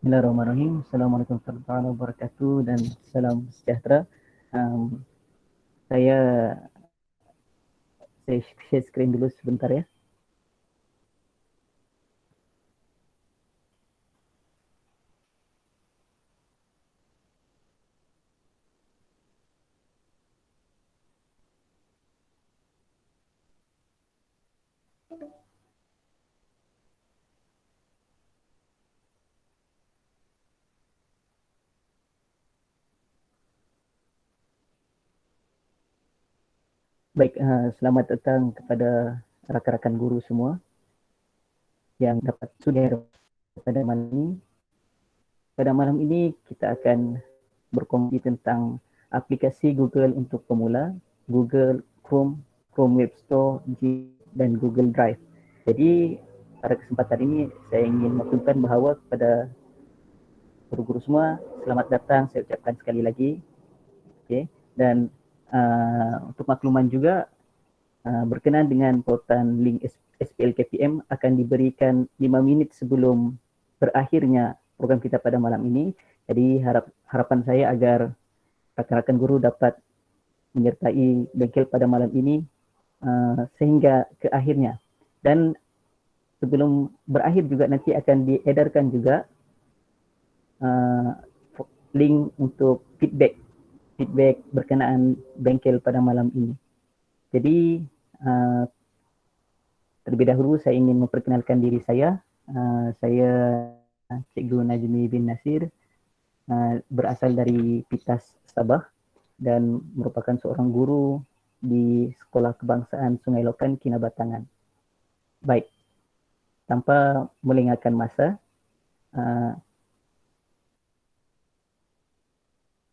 Bismillahirrahmanirrahim. Assalamualaikum warahmatullahi wabarakatuh dan salam sejahtera. Um, saya saya share screen dulu sebentar ya. Baik, selamat datang kepada rakan-rakan guru semua yang dapat sudah pada malam ini. Pada malam ini kita akan berkongsi tentang aplikasi Google untuk pemula, Google Chrome, Chrome Web Store, dan Google Drive. Jadi pada kesempatan ini saya ingin maklumkan bahawa kepada guru-guru semua, selamat datang saya ucapkan sekali lagi. Okay. Dan untuk makluman juga, berkenaan dengan pautan link SPL KPM akan diberikan 5 minit sebelum berakhirnya program kita pada malam ini. Jadi harapan saya agar rakan-rakan guru dapat menyertai bengkel pada malam ini sehingga ke akhirnya. Dan sebelum berakhir juga nanti akan diedarkan juga link untuk feedback berkenaan bengkel pada malam ini. Jadi terlebih dahulu saya ingin memperkenalkan diri saya. Saya Cikgu Najmi bin Nasir, berasal dari Pitas, Sabah dan merupakan seorang guru di Sekolah Kebangsaan Sungai Lokan, Kinabatangan. Baik, tanpa melengahkan masa,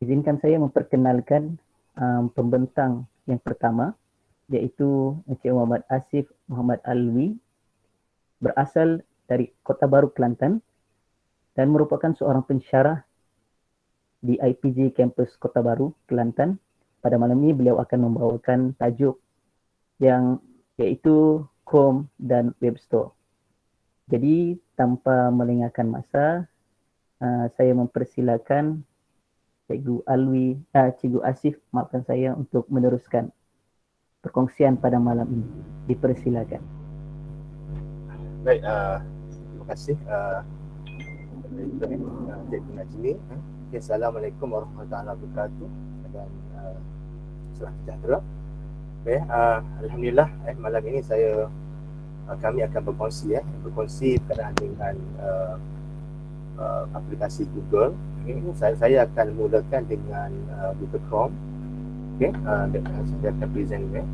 izinkan saya memperkenalkan pembentang yang pertama, iaitu Encik Muhammad Asif Muhammad Alwi, berasal dari Kota Baru, Kelantan dan merupakan seorang pensyarah di IPJ Kampus Kota Baru, Kelantan. Pada malam ini beliau akan membawakan tajuk yang iaitu Chrome dan Web Store. Jadi tanpa melengahkan masa, saya mempersilakan Cikgu Asif, maafkan saya, untuk meneruskan perkongsian pada malam ini. Dipersilakan. Baik, terima kasih Cikgu Najmi. Assalamualaikum warahmatullahi wabarakatuh dan salam sejahtera. Baik, alhamdulillah malam ini kami akan berkongsi berkenaan dengan aplikasi Google. Saya akan mulakan dengan Google Chrome. Okey, saya akan present ni.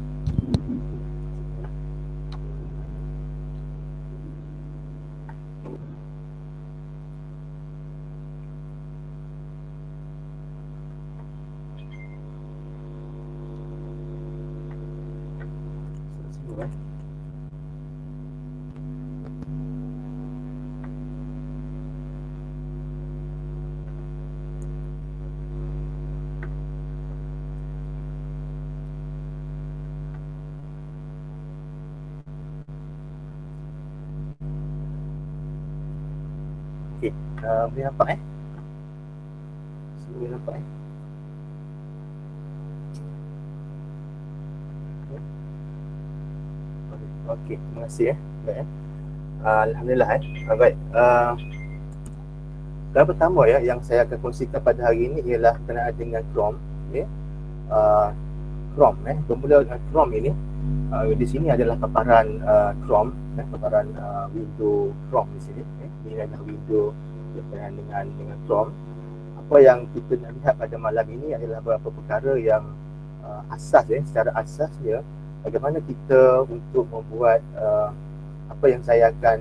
Okey, boleh nampak boleh nampak Okey, terima kasih baik alhamdulillah baik. Yang pertama yang saya akan kongsikan pada hari ini ialah berkenaan dengan Chrome. Okey, Chrome bermula dengan Chrome ini. Di sini adalah paparan Chrome, paparan window Chrome di sini. Ini adalah window berkenaan dengan Chrome. Apa yang kita nak lihat pada malam ini adalah beberapa perkara yang asas secara asas dia, bagaimana kita untuk membuat apa yang saya akan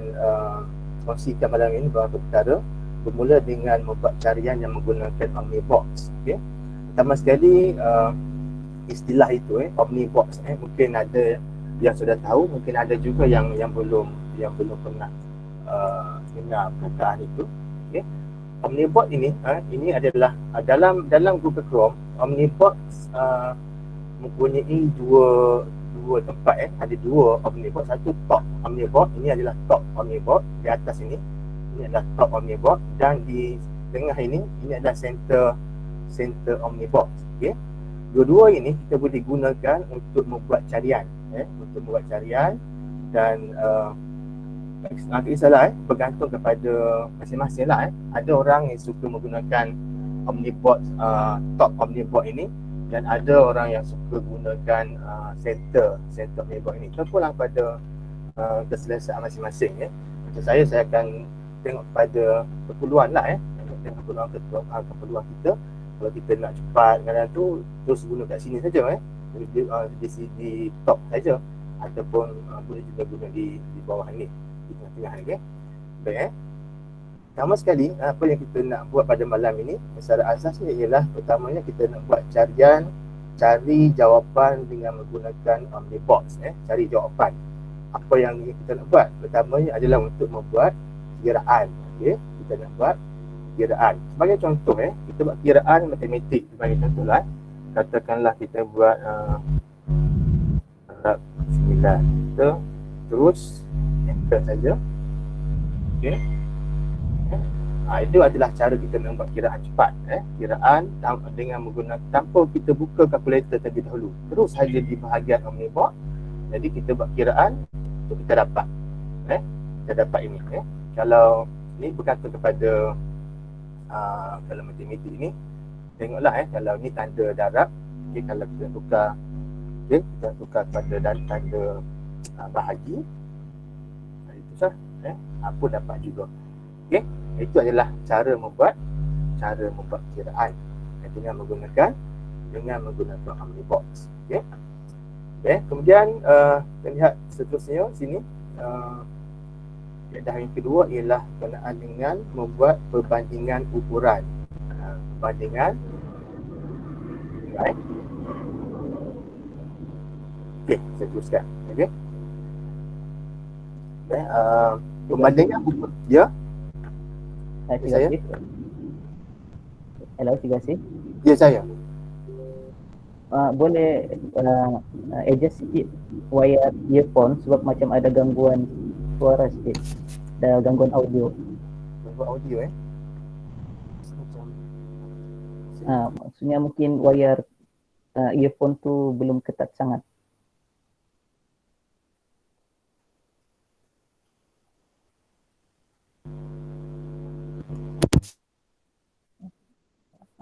kongsikan malam ini, beberapa perkara bermula dengan membuat carian yang menggunakan Omnibox. Okey, pertama sekali istilah itu Omnibox, mungkin ada yang sudah tahu, mungkin ada juga yang belum pernah dengar perkataan itu. Okey, Omnibox ini adalah dalam Google Chrome. Omnibox mempunyai dua tempat. Ada dua Omnibox. Satu top Omnibox, ini adalah top Omnibox di atas ini. Ini adalah top omnibox, dan di tengah ini adalah center omnibox. Okey. Dua-dua ini kita boleh gunakan untuk membuat carian, untuk membuat carian, dan tak kisahlah, bergantung kepada masing-masing lah. Ada orang yang suka menggunakan omnibox, top omnibox ini, dan ada orang yang suka gunakan center omnibox ini. Terpulang pada keselesaan masing-masing. Macam saya akan tengok pada keperluan lah, tengok keperluan kita. Kalau kita nak cepat kadang tu, terus guna kat sini saja, di top saja, ataupun boleh juga guna di bawah ni, di tengah-tengah ni. Baik. Pertama sekali, apa yang kita nak buat pada malam ini secara asasnya ialah, pertamanya kita nak buat carian, cari jawapan dengan menggunakan omnibox. Cari jawapan. Apa yang kita nak buat? Pertamanya adalah untuk membuat kiraan. Okey, kita nak buat kiraan. Sebagai contoh, kita buat kiraan matematik. Sebagai contoh lah, katakanlah kita buat Arab 9. Kita terus enter saja. Okey. Itu adalah cara kita nak buat kiraan cepat. Kiraan dengan menggunakan, tanpa kita buka kalkulator terlebih dahulu, terus saja di bahagian omnibox. Jadi kita buat kiraan untuk kita dapat. Kita dapat ini. Kalau ni bergantung kepada kalau matematik ni, tengoklah kalau ni tanda darab. Okay, kalau kita tukar, kita tukar kepada tanda bahagi, itu sah, apa dapat juga. Okey, itu adalah cara membuat kiraan dengan menggunakan omnibox. Okey. Kemudian kita lihat seterusnya sini, kaedah yang kedua ialah berkenaan dengan membuat perbandingan ukuran. Perbandingan. Right. Okey, saya teruskan. Okey. Perbandingan ukuran. Ya. Saya. Hello, terima kasih. Ya, saya. Boleh adjust sikit wire earphone sebab macam ada gangguan suara sikit. Ada gangguan audio. Maksudnya mungkin wire earphone tu belum ketat sangat.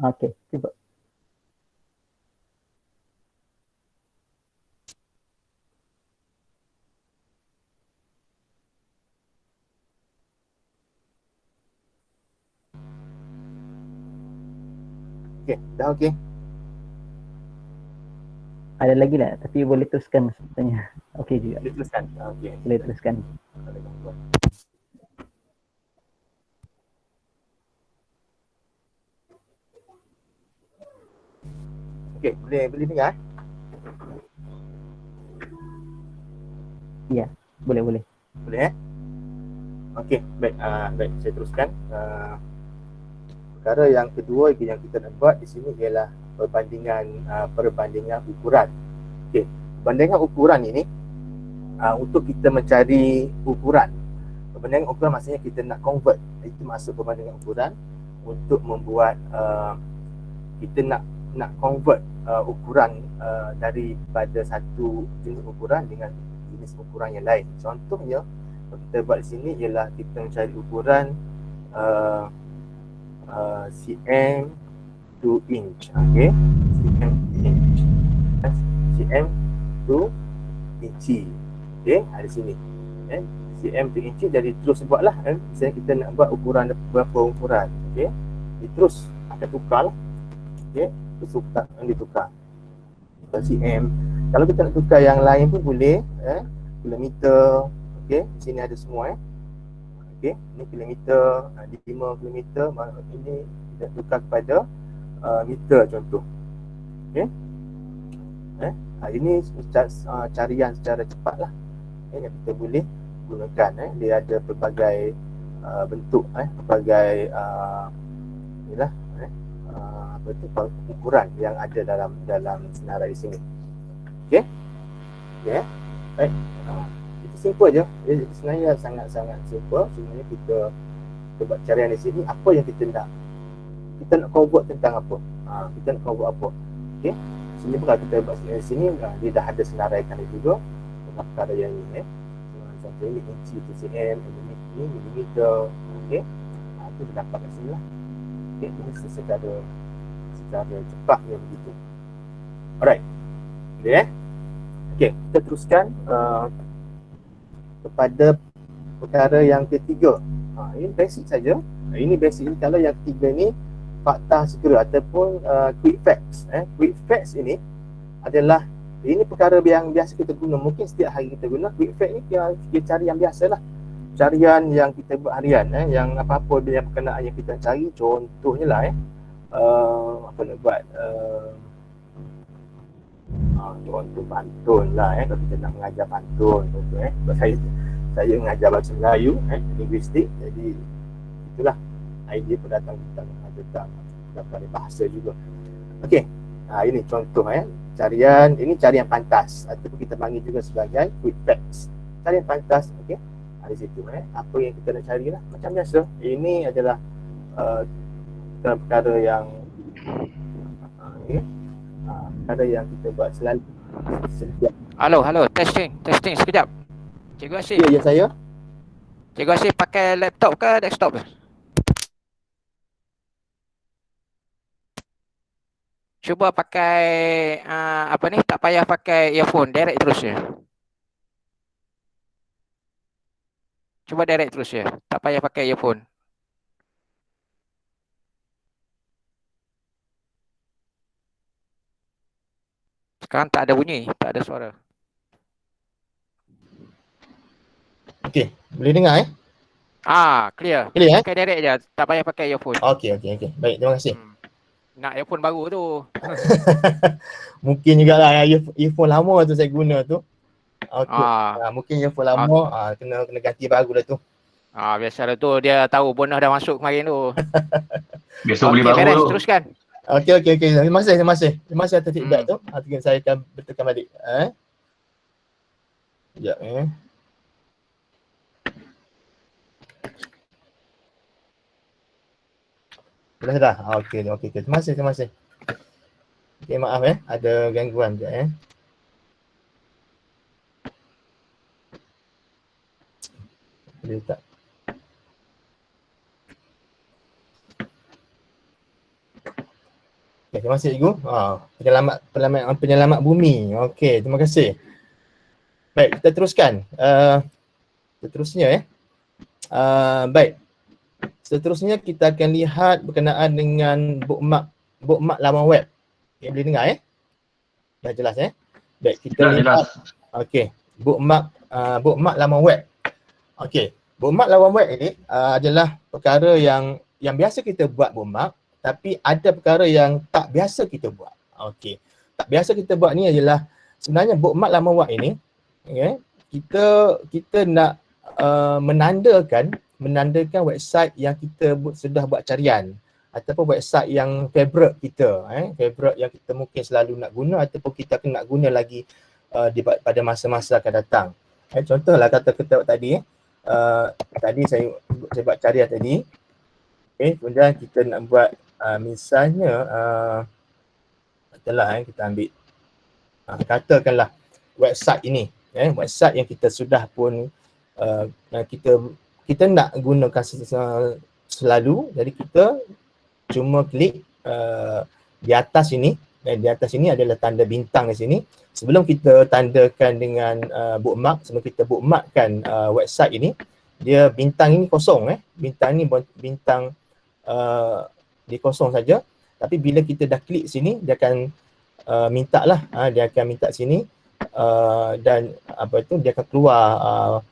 Okey, cuba. Okey, dah okey. Ada lagi lah, tapi boleh teruskan maksudnya. Okey juga. Boleh teruskan. Okey. Boleh teruskan. Okey, boleh dengar? Ya, boleh. Boleh Okey, baik, saya teruskan. Perkara yang kedua yang kita nak buat di sini ialah perbandingan ukuran. Okey, perbandingan ukuran ini untuk kita mencari ukuran. Perbandingan ukuran maksudnya kita nak convert. Itu maksud perbandingan ukuran, untuk membuat kita nak convert ukuran daripada satu jenis ukuran dengan jenis ukuran yang lain. Contohnya kita buat di sini ialah kita mencari ukuran cm to inch. Okey, cm to inch, cm to inci. Okey, ada sini cm to inci. Jadi terus buatlah, misalnya kita nak buat ukuran berapa ukuran. Okey, terus akan tukarlah. Okey, terus ditukar cm. Kalau kita nak tukar yang lain pun boleh, kilometer. Okey, di sini ada semua. Okey, ini kilometer, 5 kilometer, ini kita tukar kepada meter contoh. Okey. Ini carian secara cepat lah, yang kita boleh gunakan. Dia ada pelbagai bentuk, pelbagai inilah ukuran yang ada dalam senarai di sini. Okey. Ya. Baik. Itu simple je. Sebenarnya sangat-sangat simple. Sebenarnya kita kita buat carian di sini, apa yang kita nak? Kita nak convert tentang apa? Kita nak convert apa? Okey. Sini pun kita buat di sini, dia dah ada senaraikan dia juga dengan perkara yang ini. Contoh ini inci to cm, ini milimeter. Okey. Itu dapat kat sini lah. Okey, ini secara cepatnya begitu. Alright. Boleh Okey, kita teruskan kepada perkara yang ketiga. Ini basic saja. Ini basic ni. Kalau yang ketiga ni fakta segera ataupun quick facts. Quick facts ini adalah ini perkara yang biasa kita guna. Mungkin setiap hari kita guna. Quick fact ni kita cari yang biasalah. Carian yang kita buat harian, yang apa-apa yang berkenaan yang kita cari. Contohnya lah apa nak buat, contoh pantun lah, kalau kita nak mengajar pantun contoh, sebab saya mengajar bahasa Melayu, linguistik, jadi itulah idea pendatang tentang mengajar bahasa juga. Okey, ini contoh carian, ini carian pantas ataupun kita panggil juga sebagai quick facts. Carian pantas, okey. Di situ apa yang kita nak cari lah, macam biasa. Ini adalah perkara yang perkara yang kita buat selalu. Halo, testing sekejap. Cikgu Asif. Ya, saya. Cikgu Asif pakai laptop ke desktop? Cuba pakai apa ni, tak payah pakai earphone, direct terus je. Cuba direct terus je, tak payah pakai earphone. Sekarang tak ada bunyi, tak ada suara. Okey, boleh dengar Clear. Clear Pakai direct je, tak payah pakai earphone. Okey. Baik, terima kasih. Nak earphone baru tu. Mungkin jugalah earphone lama tu saya guna tu. Okey. Mungkin earphone lama kena ganti baru dah tu. Biasalah tu, dia tahu bonus dah masuk kemarin tu. Biasa beli baru beres, tu. teruskan. Okey. Terima kasih atas feedback tu. Saya akan betulkan balik. Sekejap Dah. Okey. Terima kasih. Okey, maaf ada gangguan sekejap Boleh tak? Okay, terima kasih Cikgu. Penyelamat bumi. Okey, terima kasih. Baik, kita teruskan. Seterusnya baik. Seterusnya kita akan lihat berkenaan dengan bookmark laman web. Okay, boleh dengar Dah jelas Baik, kita lihat. Okey, bookmark laman web. Okey, bookmark laman web ini adalah perkara yang biasa kita buat bookmark. Tapi ada perkara yang tak biasa kita buat. Okey. Tak biasa kita buat ni adalah sebenarnya bookmark laman web ini, kita nak menandakan website yang kita sudah buat carian ataupun website yang favorite kita, favorite yang kita mungkin selalu nak guna ataupun kita akan nak guna lagi pada masa-masa akan datang. Contohlah kata kita tadi tadi saya buat carian tadi. Kemudian kita nak buat misalnya katalah kita ambil katakanlah website ini, website yang kita sudah pun kita nak gunakan selalu, jadi kita cuma klik di atas ini, dan di atas ini adalah tanda bintang di sini. Sebelum kita tandakan dengan bookmark, sebelum kita bookmarkkan website ini, dia bintang ini kosong, bintang ini bintang dia kosong saja. Tapi bila kita dah klik sini, dia akan dia akan minta sini dan dia akan keluar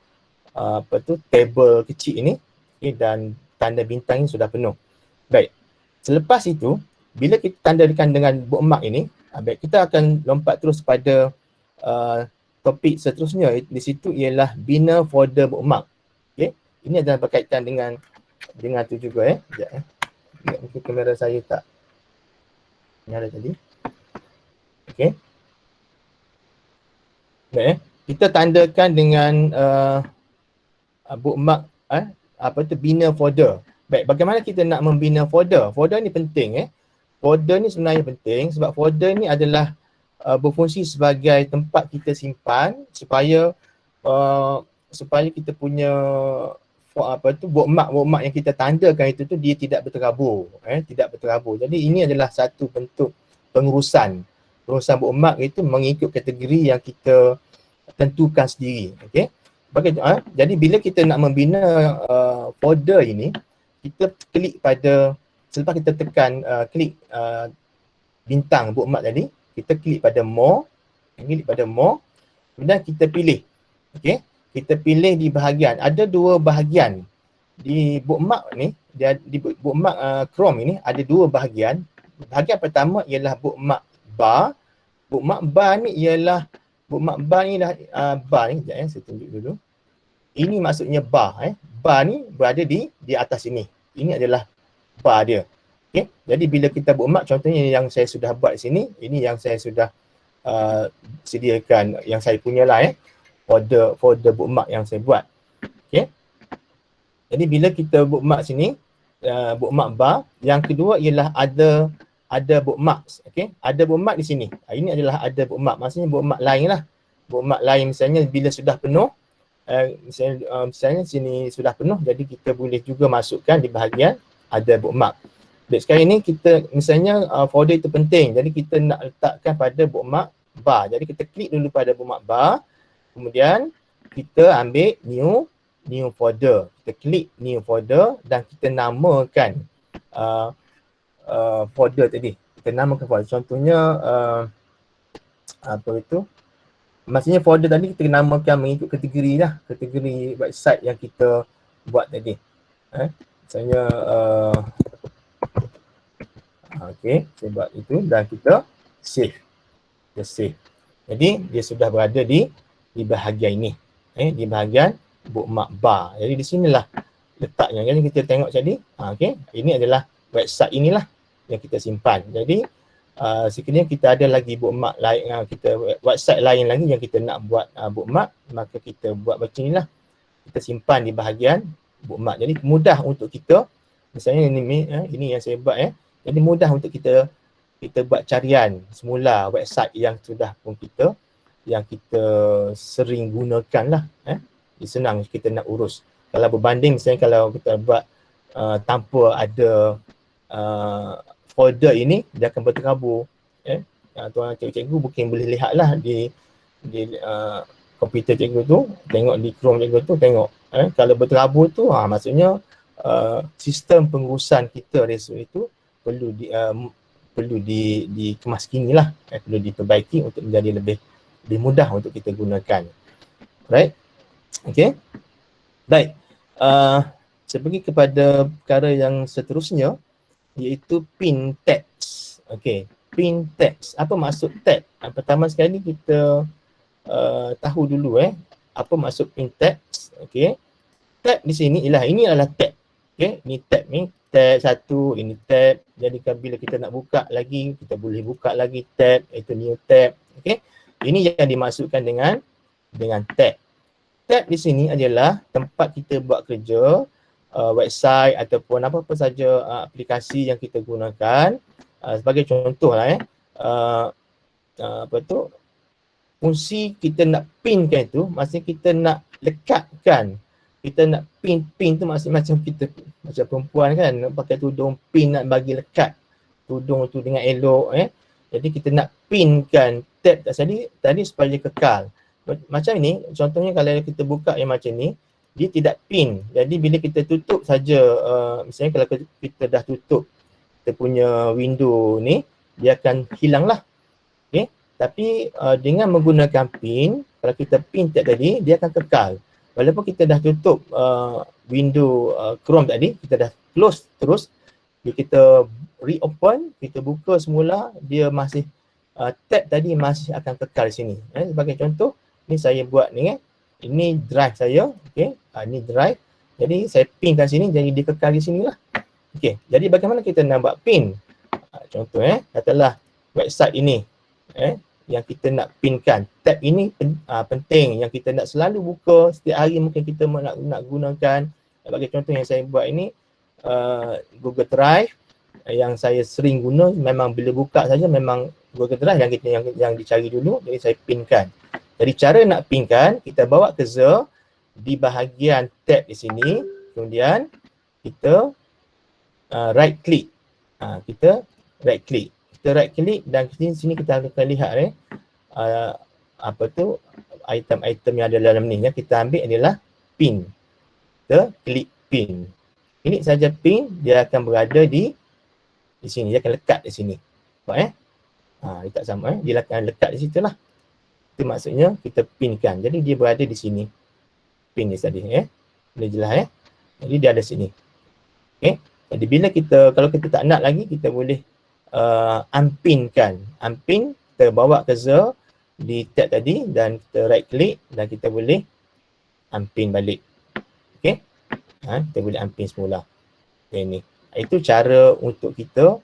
table kecil ini, dan tanda bintang ini sudah penuh. Baik, selepas itu bila kita tandakan dengan bookmark ini, baik, kita akan lompat terus pada topik seterusnya. Di situ ialah bina folder bookmark. Okey, ini adalah berkaitan dengan tu juga sekejap mungkin kamera saya tak nyala tadi. Okey. Baik, kita tandakan dengan bookmark bina folder. Baik, bagaimana kita nak membina folder? Folder ni penting Folder ni sebenarnya penting sebab folder ni adalah berfungsi sebagai tempat kita simpan supaya kita punya bookmark yang kita tandakan itu tu dia tidak berterabur, tidak berterabur. Jadi ini adalah satu bentuk pengurusan bookmark itu mengikut kategori yang kita tentukan sendiri. Okey. Jadi bila kita nak membina folder ini, kita klik pada, selepas kita tekan klik bintang bookmark tadi, kita klik pada more, kemudian kita pilih. Okey. Kita pilih di bahagian, ada dua bahagian di bookmark ni, di bookmark Chrome ini ada dua bahagian. Bahagian pertama ialah bookmark bar. Bookmark bar ni ialah bar ni, sekejap saya tunjuk dulu. Ini maksudnya bar Bar ni berada di atas ini. Ini adalah bar dia. Okey. Jadi bila kita bookmark, contohnya yang saya sudah buat di sini, ini yang saya sudah sediakan, yang saya punya lah folder bookmark yang saya buat. Okey. Jadi bila kita bookmark sini, bookmark bar, yang kedua ialah ada bookmarks. Okey. Ada bookmark di sini. Ini adalah ada bookmark. Maksudnya bookmark lain lah. Bookmark lain misalnya bila sudah penuh, misalnya sini sudah penuh, jadi kita boleh juga masukkan di bahagian ada bookmark. Jadi sekarang ini kita misalnya folder itu penting, jadi kita nak letakkan pada bookmark bar. Jadi kita klik dulu pada bookmark bar, kemudian kita ambil new folder. Kita klik new folder dan kita namakan folder tadi. Kita namakan folder. Contohnya maksudnya folder tadi kita namakan mengikut kategori lah, kategori website yang kita buat tadi. Misalnya okey, saya buat itu dan kita save. Kita save. Jadi dia sudah berada di bahagian ini. Di bahagian bookmark bar. Jadi di sinilah letaknya. Jadi kita tengok tadi, okey, ini adalah website inilah yang kita simpan. Jadi sekiranya kita ada lagi bookmark lain, website lain lagi yang kita nak buat bookmark, maka kita buat macam inilah. Kita simpan di bahagian bookmark. Jadi mudah untuk kita, misalnya ini yang saya buat Jadi mudah untuk kita buat carian semula website yang sudah pun kita sering gunakan lah. Senang kita nak urus. Kalau berbanding misalnya kalau kita buat tanpa ada folder ini, dia akan berterabur. Tuan cikgu mungkin boleh lihat lah di komputer cikgu tu, tengok di Chrome cikgu tu, tengok kalau berterabur tu maksudnya sistem pengurusan kita resource itu perlu dikemas kini lah, perlu diperbaiki untuk menjadi lebih mudah untuk kita gunakan. Right? Okay. Baik. Saya pergi kepada perkara yang seterusnya, iaitu pin tags. Okay. Pin tags. Apa maksud tag? Pertama sekali kita tahu dulu apa maksud pin tags. Okay. Tag di sini ini adalah tag. Okay. Ini tab ni. Tab satu, ini tab. Jadi bila kita nak buka lagi, kita boleh buka lagi tab. Itu new tab. Okay. Ini yang dimaksudkan dengan tab. Tab di sini adalah tempat kita buat kerja, website ataupun apa-apa saja aplikasi yang kita gunakan. Sebagai contoh lah fungsi kita nak pinkan itu, maksudnya kita nak lekatkan, kita nak pin tu macam kita, macam perempuan kan pakai tudung, pin nak bagi lekat tudung tu dengan elok. Jadi kita nak pinkan tab tadi supaya kekal. Macam ni, contohnya kalau kita buka yang macam ni, dia tidak pin. Jadi bila kita tutup saja, misalnya kalau kita dah tutup kita punya window ni, dia akan hilang lah. Okay? Tapi dengan menggunakan pin, kalau kita pin tab tadi, dia akan kekal. Walaupun kita dah tutup window Chrome tadi, kita dah close terus, bila kita reopen, kita buka semula, dia masih tab tadi masih akan kekal di sini. Sebagai contoh, ni saya buat ni ini drive saya, okey. Ini drive. Jadi saya pin kat sini, jadi dia kekal di sini lah. Okey. Jadi bagaimana kita nak buat pin? Contoh katalah website ini yang kita nak pinkan. Tab ini penting yang kita nak selalu buka setiap hari, mungkin kita nak gunakan. Bagi contoh yang saya buat ini, Google Drive yang saya sering guna, memang bila buka saja memang Google Drive yang dicari dulu, jadi saya pinkan. Jadi cara nak pinkan, kita bawa cursor di bahagian tab di sini, kemudian kita right click. Kita right click. Kita right click dan sini kita akan lihat apa tu item-item yang ada dalam ni yang kita ambil adalah pin. Kita klik pin. Klik saja pin, dia akan berada di sini, dia akan lekat di sini. Nampak dia tak sama dia akan lekat di situ lah. Itu maksudnya kita pinkan. Jadi dia berada di sini. Pin ni tadi boleh jelas Jadi dia ada sini. Jadi bila kalau kita tak nak lagi, kita boleh unpinkan. Unpin, kita bawa cursor di tab tadi dan kita right click dan kita boleh unpin balik. Kita boleh unpin semula. Ini. Itu cara untuk kita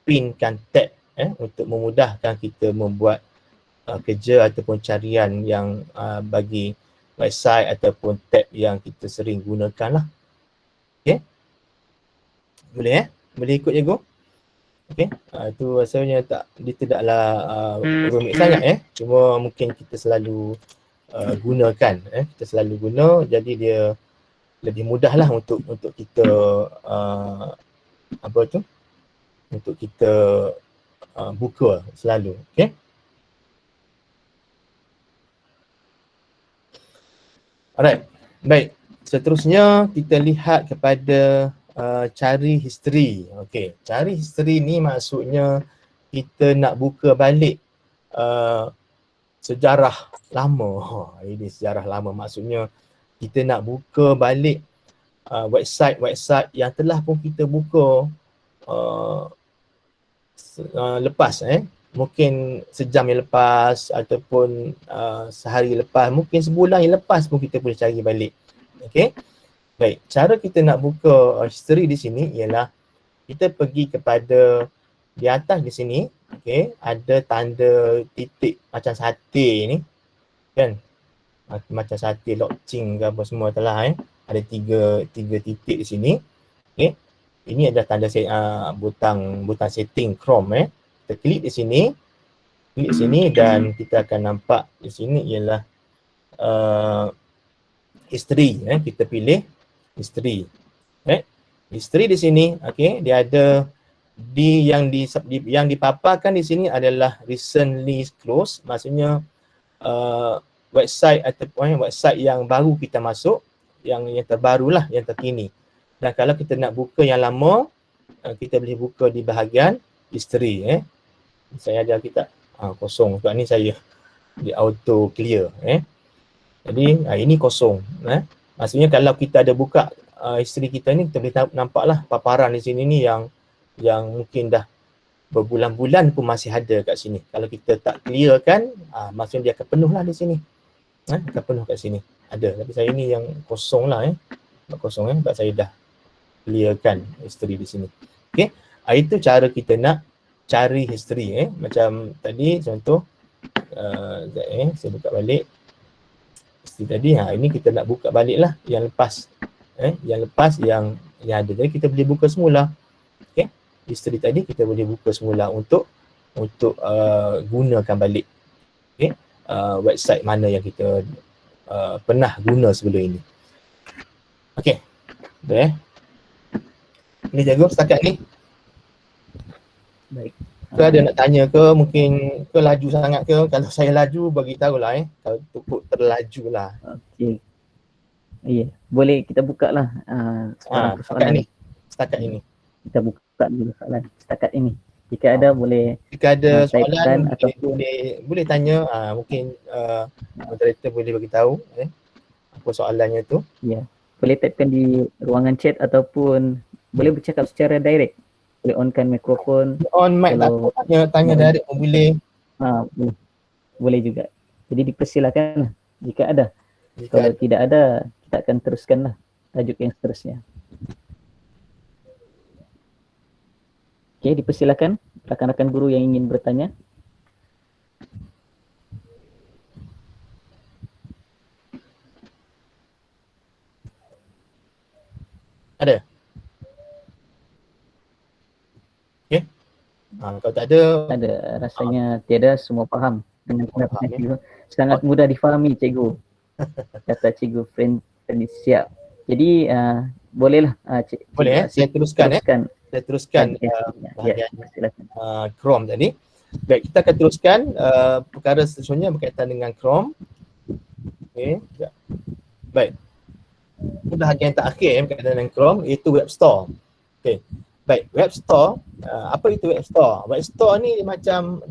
pinkan tab untuk memudahkan kita membuat kerja ataupun carian yang bagi website ataupun tab yang kita sering gunakan lah. Boleh Boleh ikut je Go? Itu rasanya dia tidaklah rumit sangat cuma mungkin kita selalu gunakan kita selalu guna, jadi dia lebih mudah lah untuk kita untuk kita buka selalu. Alright, baik. Seterusnya kita lihat kepada cari history. Cari history ni maksudnya kita nak buka balik sejarah lama. Ini sejarah lama, maksudnya kita nak buka balik website-website yang telah pun kita buka lepas mungkin sejam yang lepas ataupun sehari lepas, mungkin sebulan yang lepas pun kita boleh cari balik. Baik, cara kita nak buka history di sini ialah kita pergi kepada di atas di sini, ada tanda titik macam sate ni kan, macam sate locking ke apa semua telah ada tiga titik di sini. Ini adalah tanda butang setting Chrome. Kita klik di sini, dan kita akan nampak di sini ialah history. Kita pilih history. History di sini, dia ada yang dipaparkan di sini adalah recently closed, maksudnya website ataupun website yang baru kita masuk, yang terbarulah, yang terkini. Dan kalau kita nak buka yang lama, kita boleh buka di bahagian history. Saya ada kita kosong, sebab ni saya di auto clear. Jadi ini kosong. Maksudnya kalau kita ada buka history kita ni, kita boleh nampaklah paparan di sini ni yang mungkin dah berbulan-bulan pun masih ada kat sini. Kalau kita tak clear kan, maksudnya dia akan penuh lah di sini. Akan penuh kat sini. Ada, tapi saya ni yang kosong lah. Kosong sebab saya dah clearkan history di sini. Itu cara kita nak cari history. Macam tadi contoh, saya buka balik history tadi. Ini kita nak buka balik lah yang lepas. Yang lepas yang ada. Jadi kita boleh buka semula. History tadi kita boleh buka semula untuk gunakan balik website mana yang kita pernah guna sebelum ini. Boleh ni jago setakat ni. Baik. Ke ada nak tanya ke, mungkin ke laju sangat ke? Kalau saya laju, bagi tahulah kalau cukup terlaju lah. Ya, boleh kita buka lah setakat ini. Kita buka dulu soalan setakat ini. Jika ada boleh, jika ada soalan ataupun boleh tanya. Mungkin moderator boleh bagi tahu apa soalannya tu. Ya, boleh typekan di ruangan chat ataupun boleh bercakap secara direct. Boleh onkan mikrofon. On mic kalau tanya direct pun boleh. Boleh juga. Jadi dipersilakan jika ada. Kalau tidak ada, kita akan teruskanlah tajuk yang seterusnya. Dipersilakan rakan-rakan guru yang ingin bertanya. Ada? Okay. Kalau tak ada, Ada, rasanya tiada, semua faham dengan pendapat faham, cikgu. Sangat mudah difahami cikgu. Kata cikgu Felicia. Jadi bolehlah cikgu boleh saya teruskan. Saya teruskan bahagian silakan. Chrome tadi. Baik, kita akan teruskan perkara seterusnya berkaitan dengan Chrome. Okey, sekejap. Baik. Ini bahagian terakhir berkaitan dengan Chrome, iaitu Web Store. Okey. Baik, Web Store, apa itu Web Store? Web Store ni dia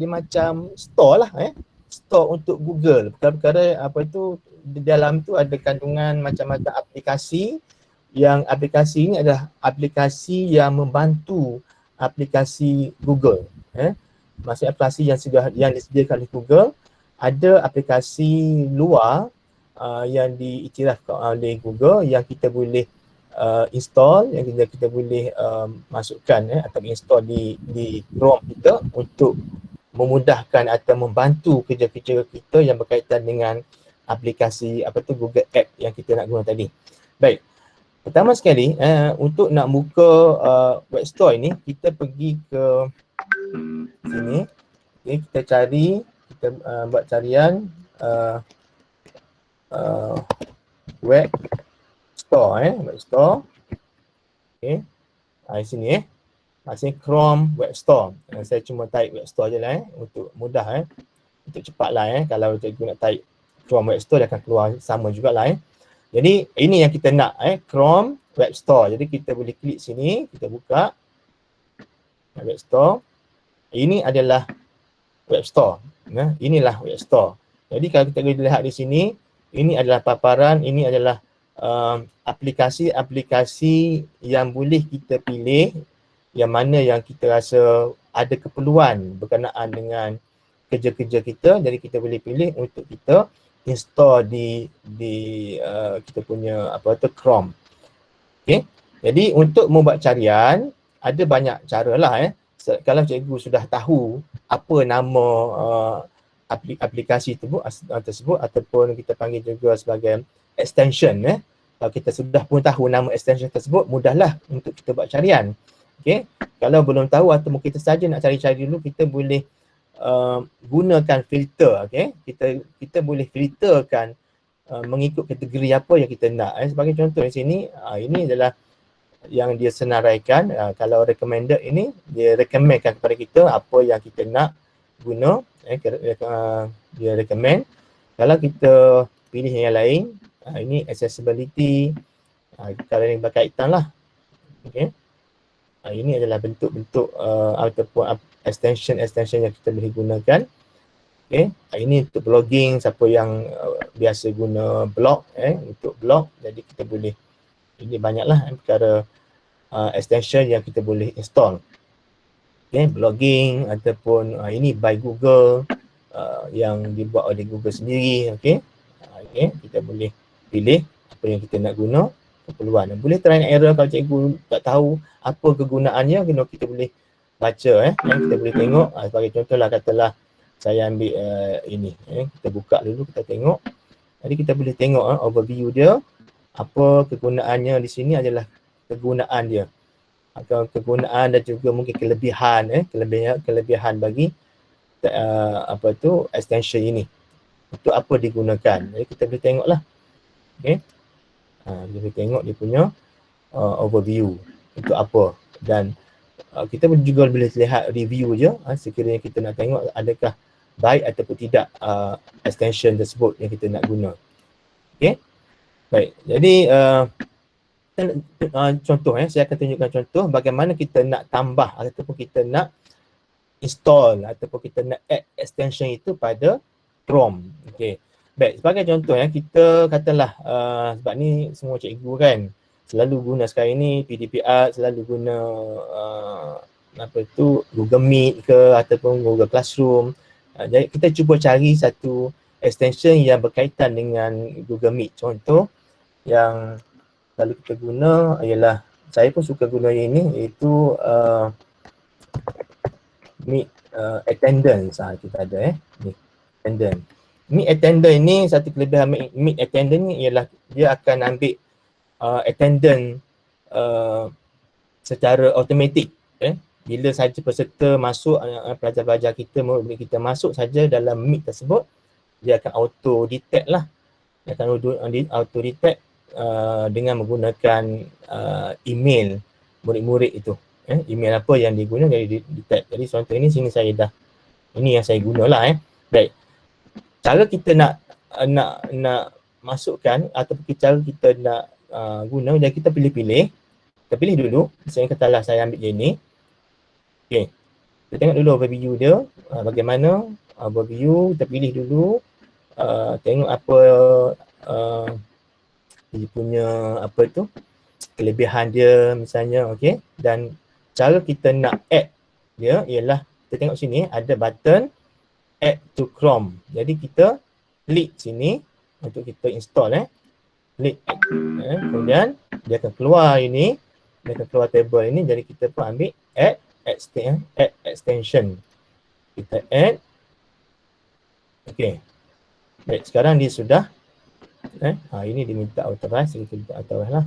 macam store lah, store untuk Google. Perkara-perkara apa itu, di dalam tu ada kandungan macam-macam aplikasi, yang aplikasi ini adalah aplikasi yang membantu aplikasi Google. Maksudnya aplikasi yang disediakan oleh Google, ada aplikasi luar yang diiktirafkan oleh Google yang kita boleh install, yang kita boleh masukkan atau install di Chrome kita untuk memudahkan atau membantu kerja-kerja kita yang berkaitan dengan aplikasi Google App yang kita nak guna tadi. Baik. Pertama sekali, untuk nak buka web store ini, kita pergi ke sini. Okay, kita cari, kita buat carian web store, web store. Okay. Di sini sini Chrome web store. Saya cuma type web store je lah untuk mudah untuk cepat lah kalau cikgu nak type Chrome web store dia akan keluar sama jugalah Jadi ini yang kita nak Chrome web store. Jadi kita boleh klik sini, kita buka web store. Ini adalah web store. Inilah web store. Jadi kalau kita boleh lihat di sini, ini adalah paparan, ini adalah aplikasi-aplikasi yang boleh kita pilih, yang mana yang kita rasa ada keperluan berkenaan dengan kerja-kerja kita. Jadi kita boleh pilih untuk kita install di kita punya Chrome. Okey. Jadi untuk membuat carian ada banyak cara lah Kalau cikgu sudah tahu apa nama aplikasi tersebut ataupun kita panggil juga sebagai extension kalau kita sudah pun tahu nama extension tersebut, mudahlah untuk kita buat carian. Okey. Kalau belum tahu atau mungkin kita saja nak cari-cari dulu, kita boleh gunakan filter. Kita boleh filterkan mengikut kategori apa yang kita nak. Sebagai contoh di sini, ini adalah yang dia senaraikan. Kalau recommended ini, dia recommendkan kepada kita apa yang kita nak guna. Dia recommend. Kalau kita pilih yang lain, ini accessibility, kalau ini berkaitan lah. Okay. Ini adalah bentuk-bentuk ataupun extension yang kita boleh gunakan. Okay. Ini untuk blogging, siapa yang biasa guna blog, untuk blog, jadi kita boleh, ini banyaklah perkara extension yang kita boleh install. Okay. Blogging ataupun ini by Google, yang dibuat oleh Google sendiri. Okay. Kita boleh pilih apa yang kita nak guna, keperluan. Boleh try and error kalau cikgu tak tahu apa kegunaannya, kita boleh baca kita boleh tengok. Sebagai contohlah, katalah saya ambil ini, kita buka dulu, kita tengok. Jadi kita boleh tengok overview dia, apa kegunaannya. Di sini adalah kegunaan dia, atau kegunaan dan juga mungkin kelebihan kelebihan bagi extension ini, untuk apa digunakan. Jadi kita boleh tengoklah. Okey. Kita boleh tengok dia punya overview untuk apa, dan kita juga boleh lihat review je sekiranya kita nak tengok adakah baik ataupun tidak extension tersebut yang kita nak guna. Okey. Baik. Jadi contoh saya akan tunjukkan contoh bagaimana kita nak tambah ataupun kita nak install ataupun kita nak add extension itu pada Chrome. Okey. Baik, sebagai contoh kita katalah sebab ni semua cikgu kan selalu guna sekarang ni PDP-R, selalu guna Google Meet ke ataupun Google Classroom. Jadi kita cuba cari satu extension yang berkaitan dengan Google Meet. Contoh yang selalu kita guna ialah, saya pun suka guna ini, iaitu Meet Attendance. Kita ada ni attendance. Meet Attendant ini, satu kelebihan Meet Attendant ni ialah dia akan ambil attendant secara automatik. Bila saja peserta masuk, pelajar-pelajar kita, murid kita masuk saja dalam Meet tersebut, dia akan auto detect lah. Dia akan auto detect dengan menggunakan email murid-murid itu. Email apa yang diguna dari detect. Jadi contoh ini sini saya dah, ini yang saya gunalah. Baik. Cara kita nak masukkan ataupun cara kita nak guna, dan kita pilih-pilih. Kita pilih dulu. Misalnya katalah saya ambil je ni. Okey. Kita tengok dulu overview dia. Bagaimana overview, kita pilih dulu. Tengok apa dia punya apa tu, kelebihan dia misalnya, okey. Dan cara kita nak add dia ialah, kita tengok sini ada button add to Chrome. Jadi kita klik sini untuk kita install. Klik kemudian dia akan keluar ini, dia akan keluar table ini. Jadi kita pun ambil add extension. Kita add. Okey. Baik, sekarang dia sudah ini diminta authorize, kita minta authorize lah.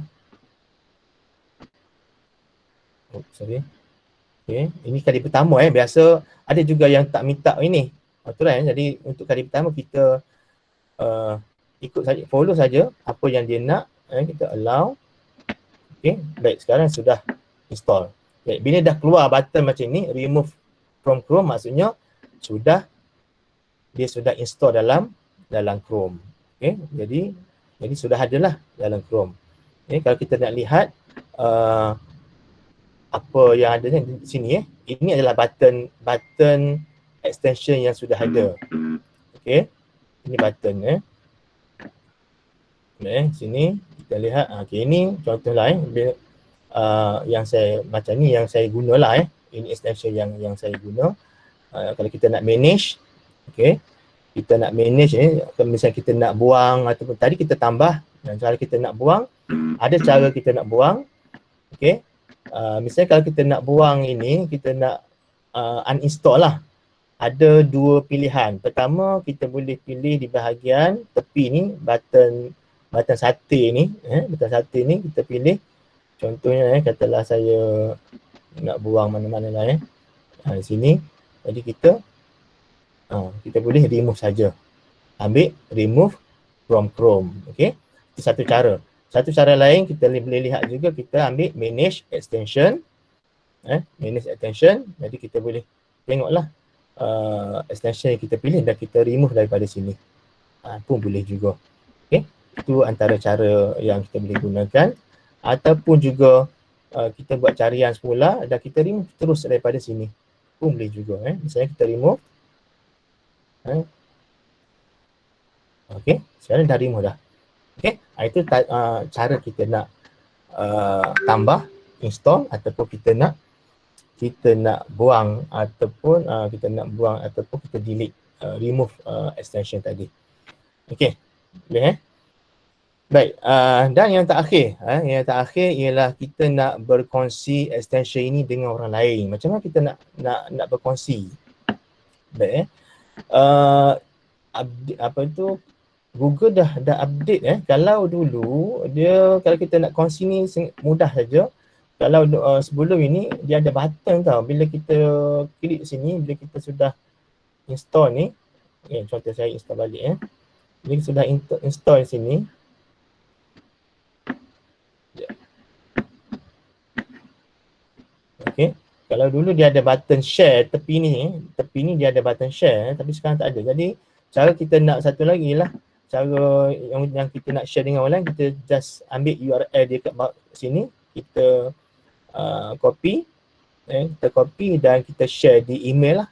Sorry. Okey, ini kali pertama biasa ada juga yang tak minta ini authorize. Jadi untuk kali pertama kita ikut saja, follow saja apa yang dia nak, kita allow. Okey, baik, sekarang sudah install. Baik, bila dah keluar button macam ni, remove from Chrome, maksudnya dia sudah install dalam Chrome. Okey, jadi sudah adalah dalam Chrome. Okey, kalau kita nak lihat apa yang ada di sini, ini adalah button extension yang sudah ada. Okey, ini button sini kita lihat. Okey, ini contohlah yang saya macam ni yang saya gunalah ini extension yang saya guna. Kalau kita nak manage, okey, kita nak manage misalnya kita nak buang ataupun tadi kita tambah, dan cara kita nak buang, ada cara kita nak buang. Okey, misalnya kalau kita nak buang ini, kita nak uninstall lah. Ada dua pilihan. Pertama, kita boleh pilih di bahagian tepi ni, button sate ni, button sate ni kita pilih. Contohnya katalah saya nak buang mana-mana lah di sini. Jadi kita boleh remove saja. Ambil remove from Chrome. Okey. Itu satu cara. Satu cara lain kita boleh lihat juga, kita ambil manage extension. Manage extension. Jadi kita boleh tengoklah extension yang kita pilih dan kita remove daripada sini. Pun boleh juga. Okey. Itu antara cara yang kita boleh gunakan. Ataupun juga kita buat carian semula dan kita remove terus daripada sini. Pun boleh juga. Misalnya kita remove. Okey, sekarang dah remove dah. Okey, itu cara kita nak tambah, install ataupun kita nak buang ataupun kita delete, remove extension tadi. Okey, boleh Baik, dan yang terakhir ialah kita nak berkongsi extension ini dengan orang lain. Macam mana kita nak berkongsi? Baik, Google dah update Kalau dulu kalau kita nak kongsi ni mudah saja. Kalau sebelum ini dia ada button tau. Bila kita klik sini, bila kita sudah install ni, contoh saya install balik Bila kita sudah install sini, okey. Kalau dulu dia ada button share tepi ni dia ada button share, tapi sekarang tak ada. Jadi cara kita nak satu lagi lah, cara yang kita nak share dengan orang lain, kita just ambil URL dia kat sini, kita copy, dan kita share di email lah.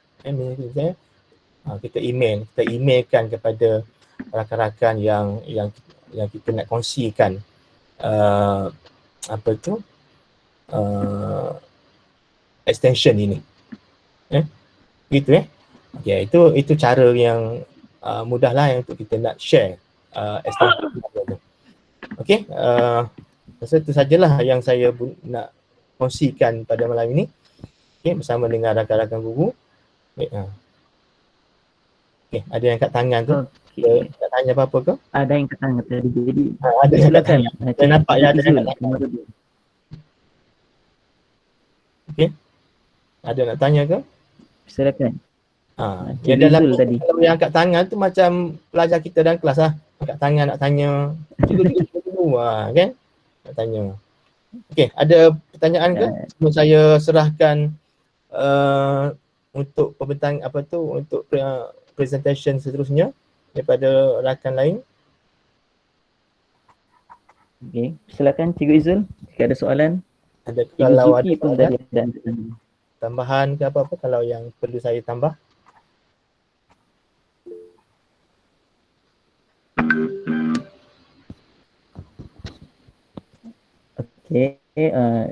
Kita emailkan kepada rakan-rakan yang kita nak kongsikan extension ini. Gitu Okay, itu cara yang mudah lah untuk kita nak share extension. Okay, rasa itu sajalah yang saya nak kongsikan pada malam ini. Okay, bersama dengan rakan-rakan guru. Okay, ada yang kat tangan tu. Okay. Tak tanya apa-apa ke? Ada yang kat tangan tadi. Jadi ada yang kat tangan. Saya nampak ada yang kat tangan. Ada nak tanya ke? Silakan. Yang Cikgu dalam Zul tadi. kalau yang angkat tangan tu macam pelajar kita dalam kelas lah. Angkat tangan nak tanya. Cikgu dulu kan? Nak tanya. Okey, ada pertanyaan ke? Sebelum saya serahkan untuk pembentang untuk presentation seterusnya daripada rakan lain. Okey, silakan Cikgu Izul jika ada soalan. Ada Cikgu kalau Zulki ada pun tadi ada. tambahan ke apa-apa kalau yang perlu saya tambah. Okey,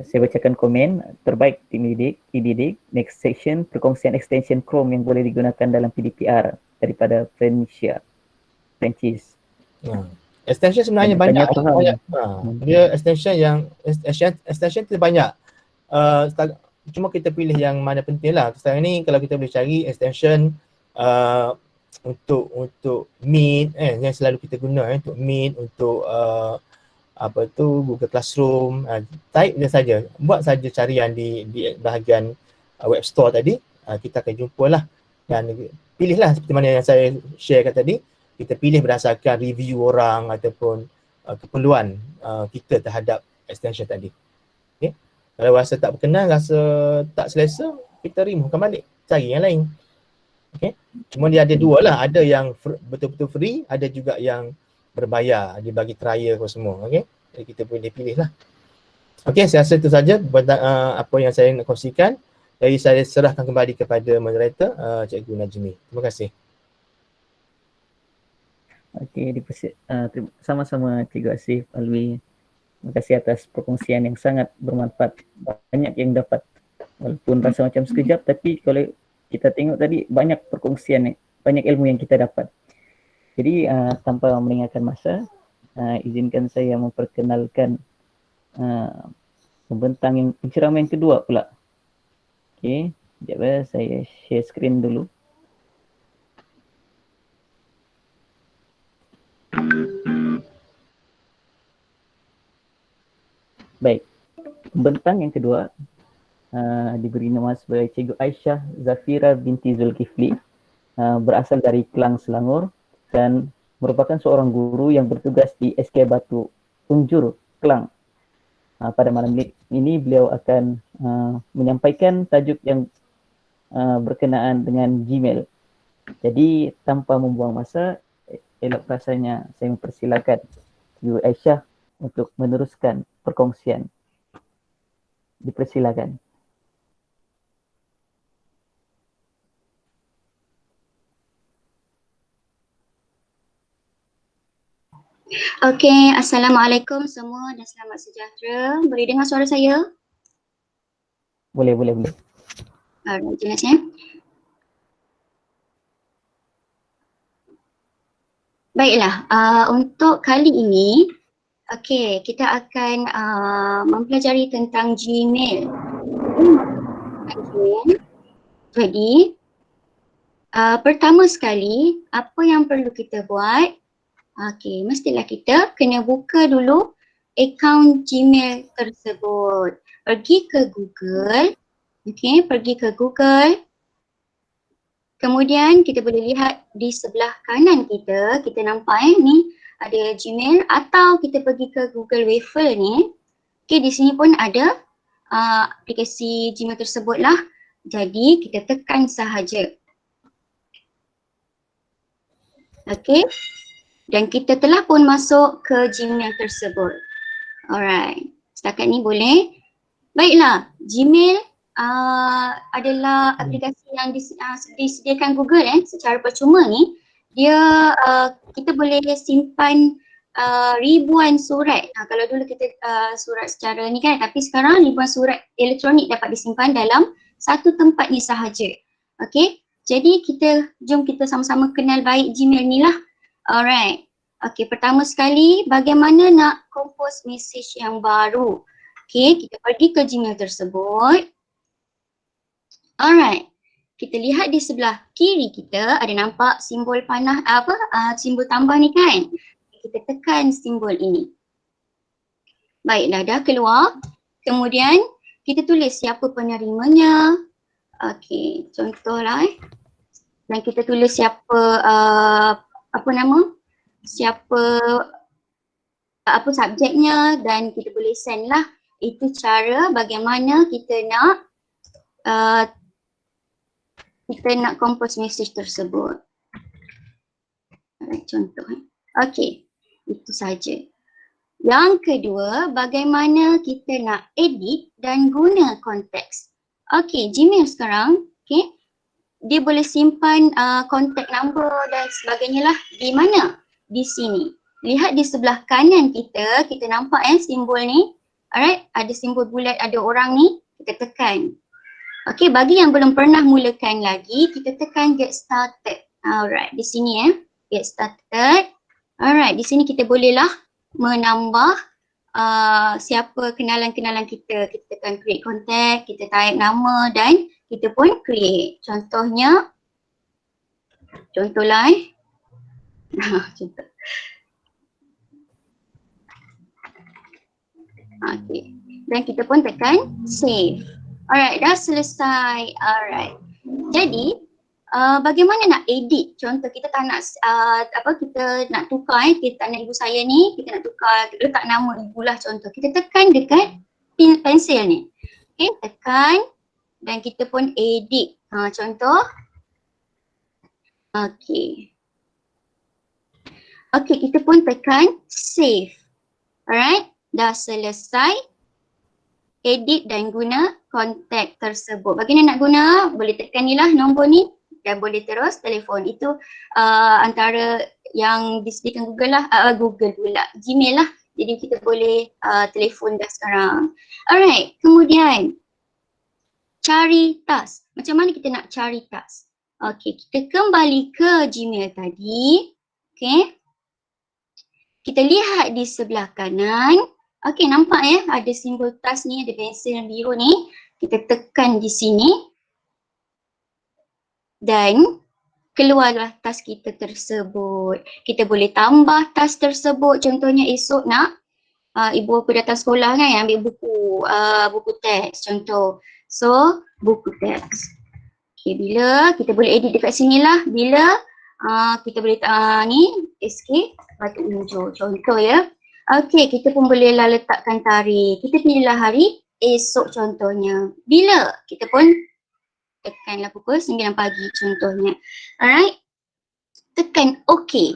saya bacakan komen terbaik tim IDIDIK. Next section, perkongsian extension Chrome yang boleh digunakan dalam PDPR daripada Francis. Extension sebenarnya banyak. Dia extension tu banyak. Cuma kita pilih yang mana penting lah. Sekarang ni kalau kita boleh cari extension untuk Meet yang selalu kita guna untuk Meet, untuk Google Classroom, type dia saja. Buat saja carian di bahagian web store tadi, kita akan jumpa lah. Dan pilihlah seperti mana yang saya share tadi. Kita pilih berdasarkan review orang ataupun keperluan kita terhadap extension tadi. Okay. Kalau rasa tak berkenan, rasa tak selesa, kita removekan balik, cari yang lain. Okay. Cuma dia ada dua lah, ada yang betul-betul free, ada juga yang berbayar, dia bagi trial semua. Okay. Jadi kita boleh pilih lah. Okay, saya rasa itu saja apa yang saya nak kongsikan. Jadi saya serahkan kembali kepada moderator Cikgu Najmi. Terima kasih. Okey, sama-sama Cikgu Asif, Alwi. Terima kasih atas perkongsian yang sangat bermanfaat. Banyak yang dapat. Walaupun rasa macam sekejap, tapi kalau kita tengok tadi banyak perkongsian, banyak ilmu yang kita dapat. Jadi tanpa melengahkan masa, izinkan saya memperkenalkan pembentang yang penceramah yang kedua pula. Okey, sekejap saya share screen dulu. Baik, pembentang yang kedua diberi nama sebagai Cikgu Aisyah Zafira binti Zulkifli, berasal dari Kelang, Selangor dan merupakan seorang guru yang bertugas di SK Batu Unjur, Kelang. Pada malam ini beliau akan menyampaikan tajuk yang berkenaan dengan Gmail. Jadi tanpa membuang masa, elok rasanya saya mempersilakan Cikgu Aisyah untuk meneruskan perkongsian. Dipersilakan. Okey, Assalamualaikum semua dan selamat sejahtera. Boleh dengar suara saya? Boleh. Alright, jelas ya. Baiklah, untuk kali ini, okey, kita akan mempelajari tentang Gmail. Jadi, pertama sekali, apa yang perlu kita buat? Okey, mestilah kita kena buka dulu akaun Gmail tersebut. Pergi ke Google. Okey, pergi ke Google. Kemudian kita boleh lihat di sebelah kanan kita nampak ni ada Gmail, atau kita pergi ke Google Wafer ni. Okey, di sini pun ada aplikasi Gmail tersebut lah. Jadi kita tekan sahaja. Okey. Dan kita telah pun masuk ke Gmail tersebut. Alright, setakat ni boleh. Baiklah, Gmail adalah aplikasi yang disediakan Google secara percuma ni. Dia kita boleh simpan ribuan surat. Kalau dulu kita surat secara ni kan, tapi sekarang ribuan surat elektronik dapat disimpan dalam satu tempat ni sahaja. Okey, jadi jom kita sama-sama kenal baik Gmail ni lah. Alright. Okay, pertama sekali bagaimana nak compose message yang baru. Okay, kita pergi ke Gmail tersebut. Alright. Kita lihat di sebelah kiri kita ada nampak simbol panah, simbol tambah ni kan. Kita tekan simbol ini. Baiklah, dah keluar. Kemudian kita tulis siapa penerimanya. Okey, contohlah dan kita tulis siapa apa nama? Siapa apa subjeknya dan kita boleh send lah. Itu cara bagaimana kita nak compose message tersebut. Alright, contoh. Okey, itu saja. Yang kedua, bagaimana kita nak edit dan guna konteks. Okey, Gmail sekarang, okey, dia boleh simpan contact number dan sebagainya lah. Di mana? Di sini. Lihat di sebelah kanan kita nampak simbol ni. Alright, ada simbol bulat, ada orang ni, kita tekan. Okey, bagi yang belum pernah mulakan lagi, kita tekan get started. Alright, di sini get started. Alright, di sini kita bolehlah menambah siapa kenalan-kenalan kita. Kita tekan create contact, kita type nama dan kita pun create. Contohlah contoh. Okay. Dan kita pun tekan save. Alright, dah selesai. Alright. Jadi, bagaimana nak edit? Contoh kita tak nak kita nak tukar kita tak nak ibu saya ni, kita nak tukar letak nama ibu lah contoh. Kita tekan dekat pensil ni. Okay, tekan dan kita pun edit. Contoh. Okay. Okay, kita pun tekan save. Alright, dah selesai edit dan guna kontak tersebut. Bagaimana nak guna? Boleh tekan ni lah nombor ni dan boleh terus telefon. Itu antara yang disediakan Google lah, Google pula, Gmail lah. Jadi kita boleh telefon dah sekarang. Alright, kemudian cari task. Macam mana kita nak cari task? Okay, kita kembali ke Gmail tadi. Okay. Kita lihat di sebelah kanan. Okay, nampak ada simbol task ni, ada pensel biru ni. Kita tekan di sini. Dan keluarlah task kita tersebut. Kita boleh tambah task tersebut. Contohnya esok nak ibu aku datang sekolah kan, ambil buku teks contoh. So, buku teks. Okay, bila kita boleh edit dekat sini lah. Bila kita boleh ni escape batu hijau contoh ya. Okay, kita pun bolehlah letakkan tarikh. Kita pilihlah hari esok contohnya. Bila? Kita pun tekanlah pukul 9 pagi contohnya. Alright. Tekan OK.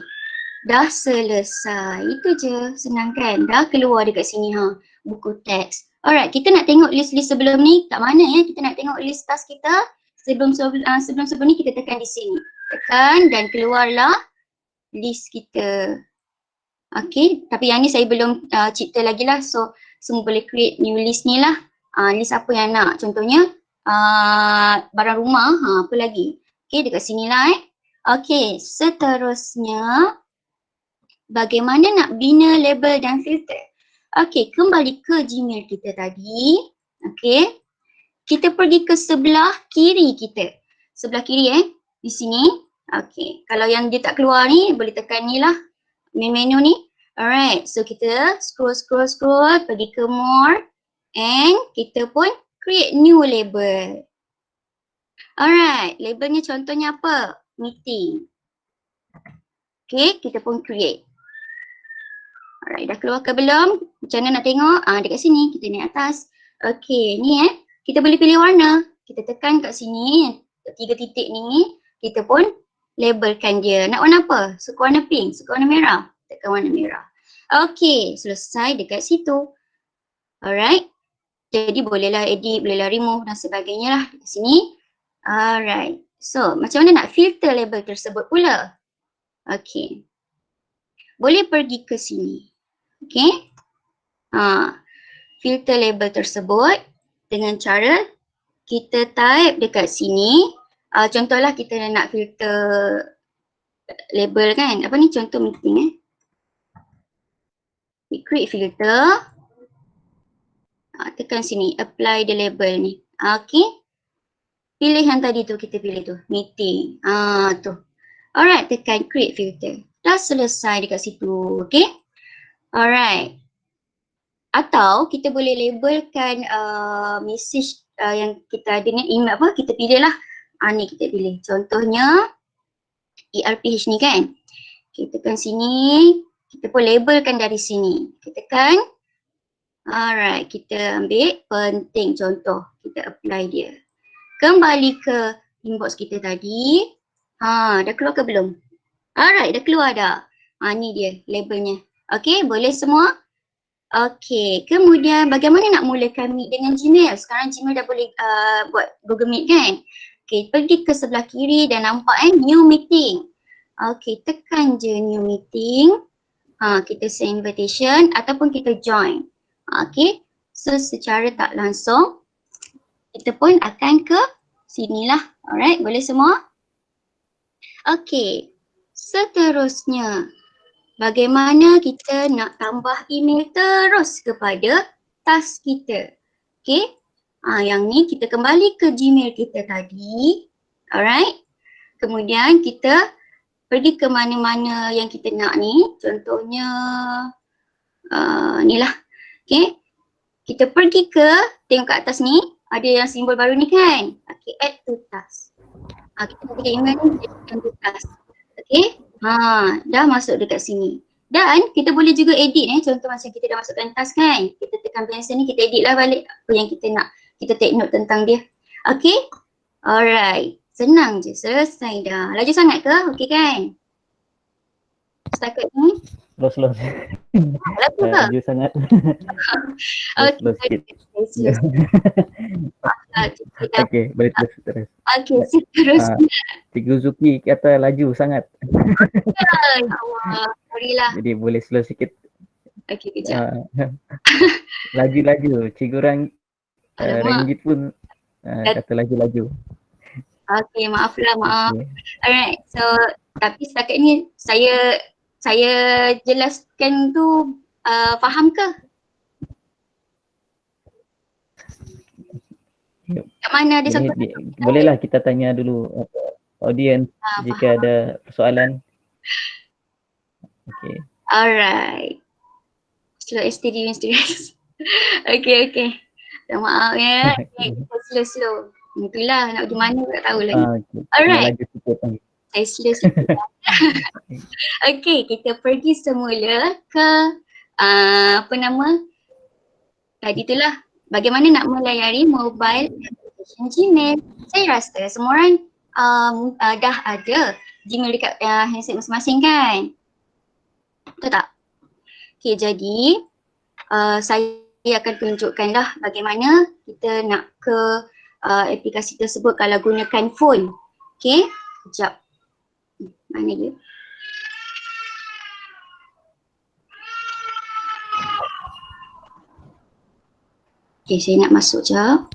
Dah selesai. Itu je. Senang kan? Dah keluar dekat sini buku teks. Alright, kita nak tengok list-list sebelum ni. Kat mana kita nak tengok list task kita? Sebelum ni kita tekan di sini. Tekan dan keluarlah list kita. Okay, tapi yang ni saya belum cipta lagi lah. So, semua boleh create new list ni lah. List apa yang nak. Contohnya, barang rumah, apa lagi. Okay, dekat sini lah Okay, seterusnya, bagaimana nak bina label dan filter. Okay, kembali ke Gmail kita tadi. Okay, kita pergi ke sebelah kiri kita. Sebelah kiri di sini. Okay, kalau yang dia tak keluar ni, boleh tekan ni lah. Main menu ni. Alright, so kita scroll, pergi ke more and kita pun create new label. Alright, labelnya contohnya apa? Meeting. Okay, kita pun create. Alright, dah keluar ke belum? Macam mana nak tengok? Dekat sini, kita naik atas. Okay, ni kita boleh pilih warna. Kita tekan kat sini, 3 titik ni, kita pun labelkan dia. Nak warna apa? Suka warna pink, suka warna merah. Tekan warna merah. Okay, selesai dekat situ. Alright. Jadi bolehlah edit, bolehlah remove dan sebagainya lah dekat sini. Alright. So, macam mana nak filter label tersebut pula? Okay. Boleh pergi ke sini. Okay. Filter label tersebut dengan cara kita type dekat sini. Contohlah kita nak filter label kan. Apa ni contoh meeting Create filter. Tekan sini, apply the label ni. Okay. Pilih yang tadi tu, kita pilih tu, meeting. Tu. Alright, tekan create filter. Dah selesai dekat situ, okay. Alright. Atau kita boleh labelkan message yang kita ada ni, email apa, kita pilih lah. Ni kita pilih. Contohnya ERPH ni kan. Kita tekan sini, kita pun labelkan dari sini. Kita tekan. Alright, kita ambil penting contoh. Kita apply dia. Kembali ke inbox kita tadi. Dah keluar ke belum? Alright, dah keluar dah. Ni dia labelnya. Okay, boleh semua? Okay, kemudian bagaimana nak mulakan Meet dengan Gmail? Sekarang Gmail dah boleh buat Google Meet kan? Okay, pergi ke sebelah kiri dan nampak New Meeting. Okay, tekan je New Meeting. Kita send invitation ataupun kita join. Okay, so secara tak langsung kita pun akan ke sinilah. Alright, boleh semua? Okay, seterusnya bagaimana kita nak tambah email terus kepada task kita. Okay, yang ni kita kembali ke Gmail kita tadi. Alright, kemudian kita pergi ke mana-mana yang kita nak ni. Contohnya ni lah. Okay, kita pergi ke, tengok kat atas ni, ada yang simbol baru ni kan. Okay, add to task. Kita pergi email ni, add to task. Okay, dah masuk dekat sini. Dan kita boleh juga edit contoh macam kita dah masukkan task kan. Kita tekan pencil ni, kita edit lah balik apa yang kita nak. Kita take note tentang dia. Okay, alright. Senang je, selesai dah. Laju sangat ke? Okay kan? Setakat ni? Slow. Laju ke? Laju sangat. Slow sikit. Okay, boleh terus. Okay, seterusnya. Cikgu Zuki kata laju sangat. Ya Allah, sorry lah. Jadi boleh slow sikit. Okay, kejap. Laju. Cikgu Alamak. Ranggit pun kata laju. Okay, maaf. Okay. Alright, so tapi setakat ni saya jelaskan tu faham ke? Kat mana ada satu? Bolehlah kita tanya dulu audience jika ada persoalan. Okay. Alright. Slow and steady. Okay. Minta maaf ya. Okay, slow. Itulah nak pergi mana tak tahu lagi. Alright. Saya slow sikit. Okay, kita pergi semula ke tadi itulah bagaimana nak melayari mobile application Gmail. Saya rasa semua orang dah ada Gmail dekat handset masing-masing kan? Betul tak? Okay, jadi saya akan tunjukkanlah bagaimana kita nak ke aplikasi tersebut kalau gunakan phone. Okay, sekejap. Mana dia? Okay, saya nak masuk jap.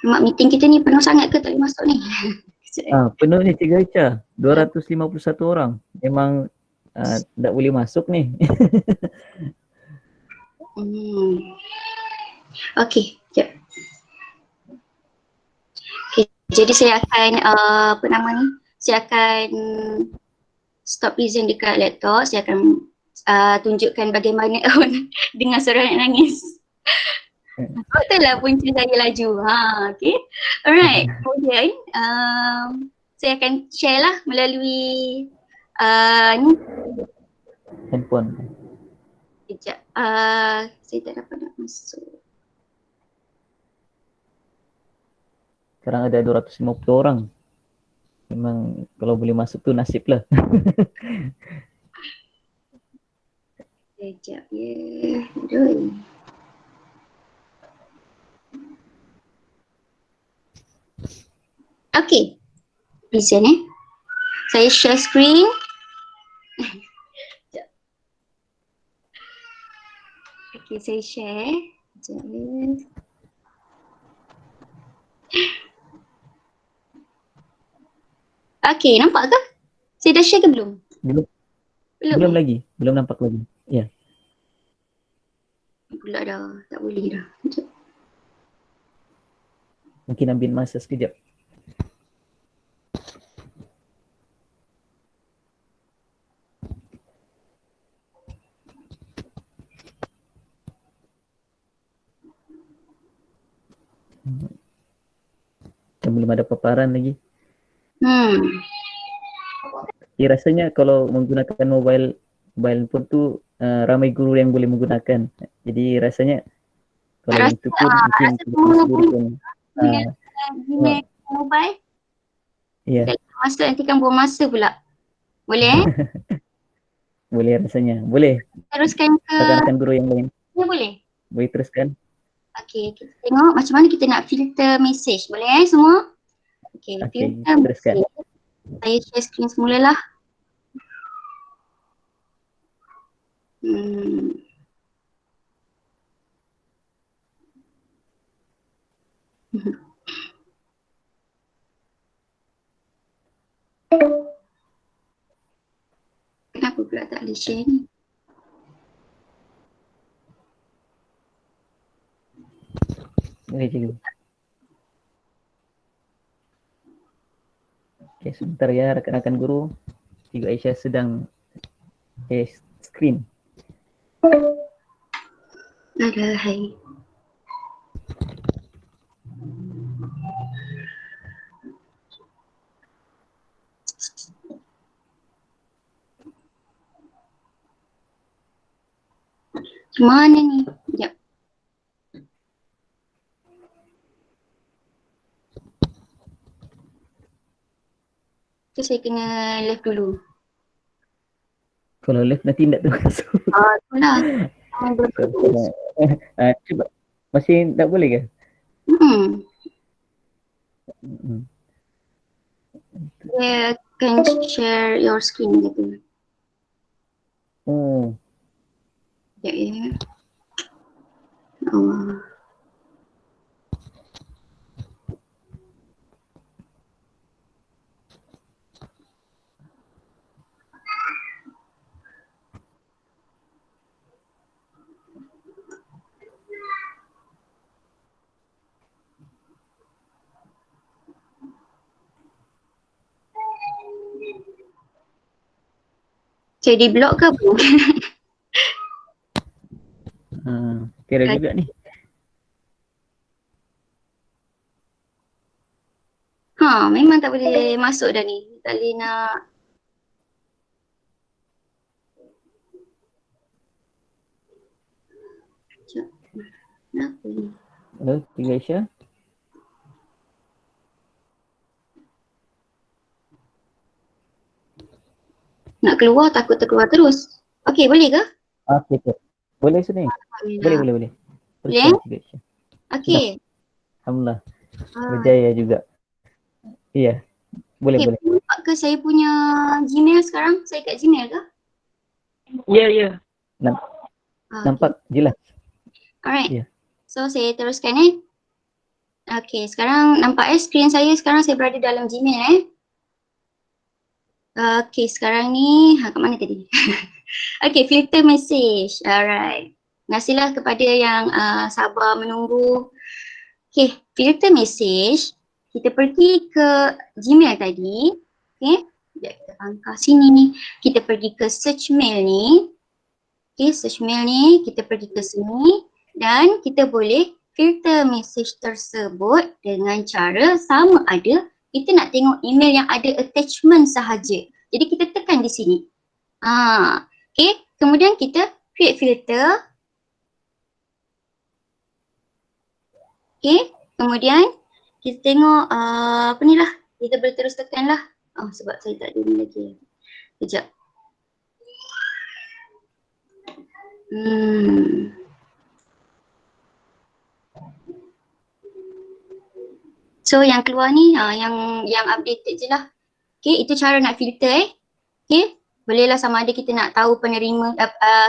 Mak meeting kita ni penuh sangat ke tak boleh masuk ni? Penuh ni Cikgu Aicha, 251 orang. Memang tak boleh masuk ni. Okay, sekejap. Okay, jadi saya akan saya akan stop present dekat laptop. Saya akan tunjukkan bagaimana dengar suara anak nangis. Betul lah punca saya laju. Okay. Alright. Kemudian saya akan share lah melalui ni. Handphone. Sekejap. Saya tak dapat nak masuk. Sekarang ada 250 orang. Memang kalau boleh masuk tu nasib lah. Sekejap ya. Aduh. Okay. Present Saya share screen. Okay, saya share. Okay, nampak ke? Saya dah share ke belum? Belum lagi. Belum nampak lagi. Ya. Pula dah. Tak boleh dah. Mungkin ambil masa sekejap. belum ada paparan lagi. Rasanya kalau menggunakan mobile phone tu ramai guru yang boleh menggunakan. Jadi rasanya kalau itu pun mungkin guru pun Gmail mobile. ya. Masa nanti kan buang masa pula. Boleh? Boleh rasanya. Boleh. Teruskan ke Rakan-rakan guru yang lain. ya, boleh? Boleh teruskan. Okey, kita tengok macam mana kita nak filter message. Boleh semua? Okey, Okey, filter teruskan. message. Saya share screen semula lah. Kenapa pula tak boleh share ni? Boleh cikgu. Okey, sebentar ya rakan-rakan guru. Cikgu Aisyah sedang screen. Alahai. Mana ni? Sekejap. Tu saya kena left dulu. Kalau live nanti tak termasuk. Itulah. Cuba. Masih tak boleh ke? Dia can share your screen gitu. Oh. Ya. Saya di blok ke apa? Kira juga ni. Memang tak boleh masuk dah ni. Tak boleh nak. Kenapa ni? Halo, Cikgu Aisyah. Nak keluar takut terkeluar terus. Okey, boleh ke? Okey. Boleh sini. Boleh. Boleh? Teruskan Cikgu Aisyah. Okey. Alhamdulillah. Berjaya juga. Iya. Boleh. Nampak ke saya punya Gmail sekarang? Saya kat Gmail ke? Ya. Nampak jelas. Alright. Ya. So saya teruskan Okey, sekarang nampak skrin saya sekarang saya berada dalam Gmail Okey, sekarang ni kat mana tadi? Okey, filter message. Alright. Terima kasihlah kepada yang sabar menunggu. Okey, filter message. Kita pergi ke Gmail tadi. Okey, kita pangkah sini ni. Kita pergi ke search mail ni. Okey, search mail ni kita pergi ke sini dan kita boleh filter message tersebut dengan cara sama ada kita nak tengok email yang ada attachment sahaja. Jadi kita tekan di sini. Okey, kemudian kita create filter. Okey, kemudian kita tengok apa ni lah. Kita boleh terus tekan lah. Sebab saya tak ada ni lagi. Sekejap. So yang keluar ni yang updated je lah. Okay, itu cara nak filter Okay, bolehlah sama ada kita nak tahu penerima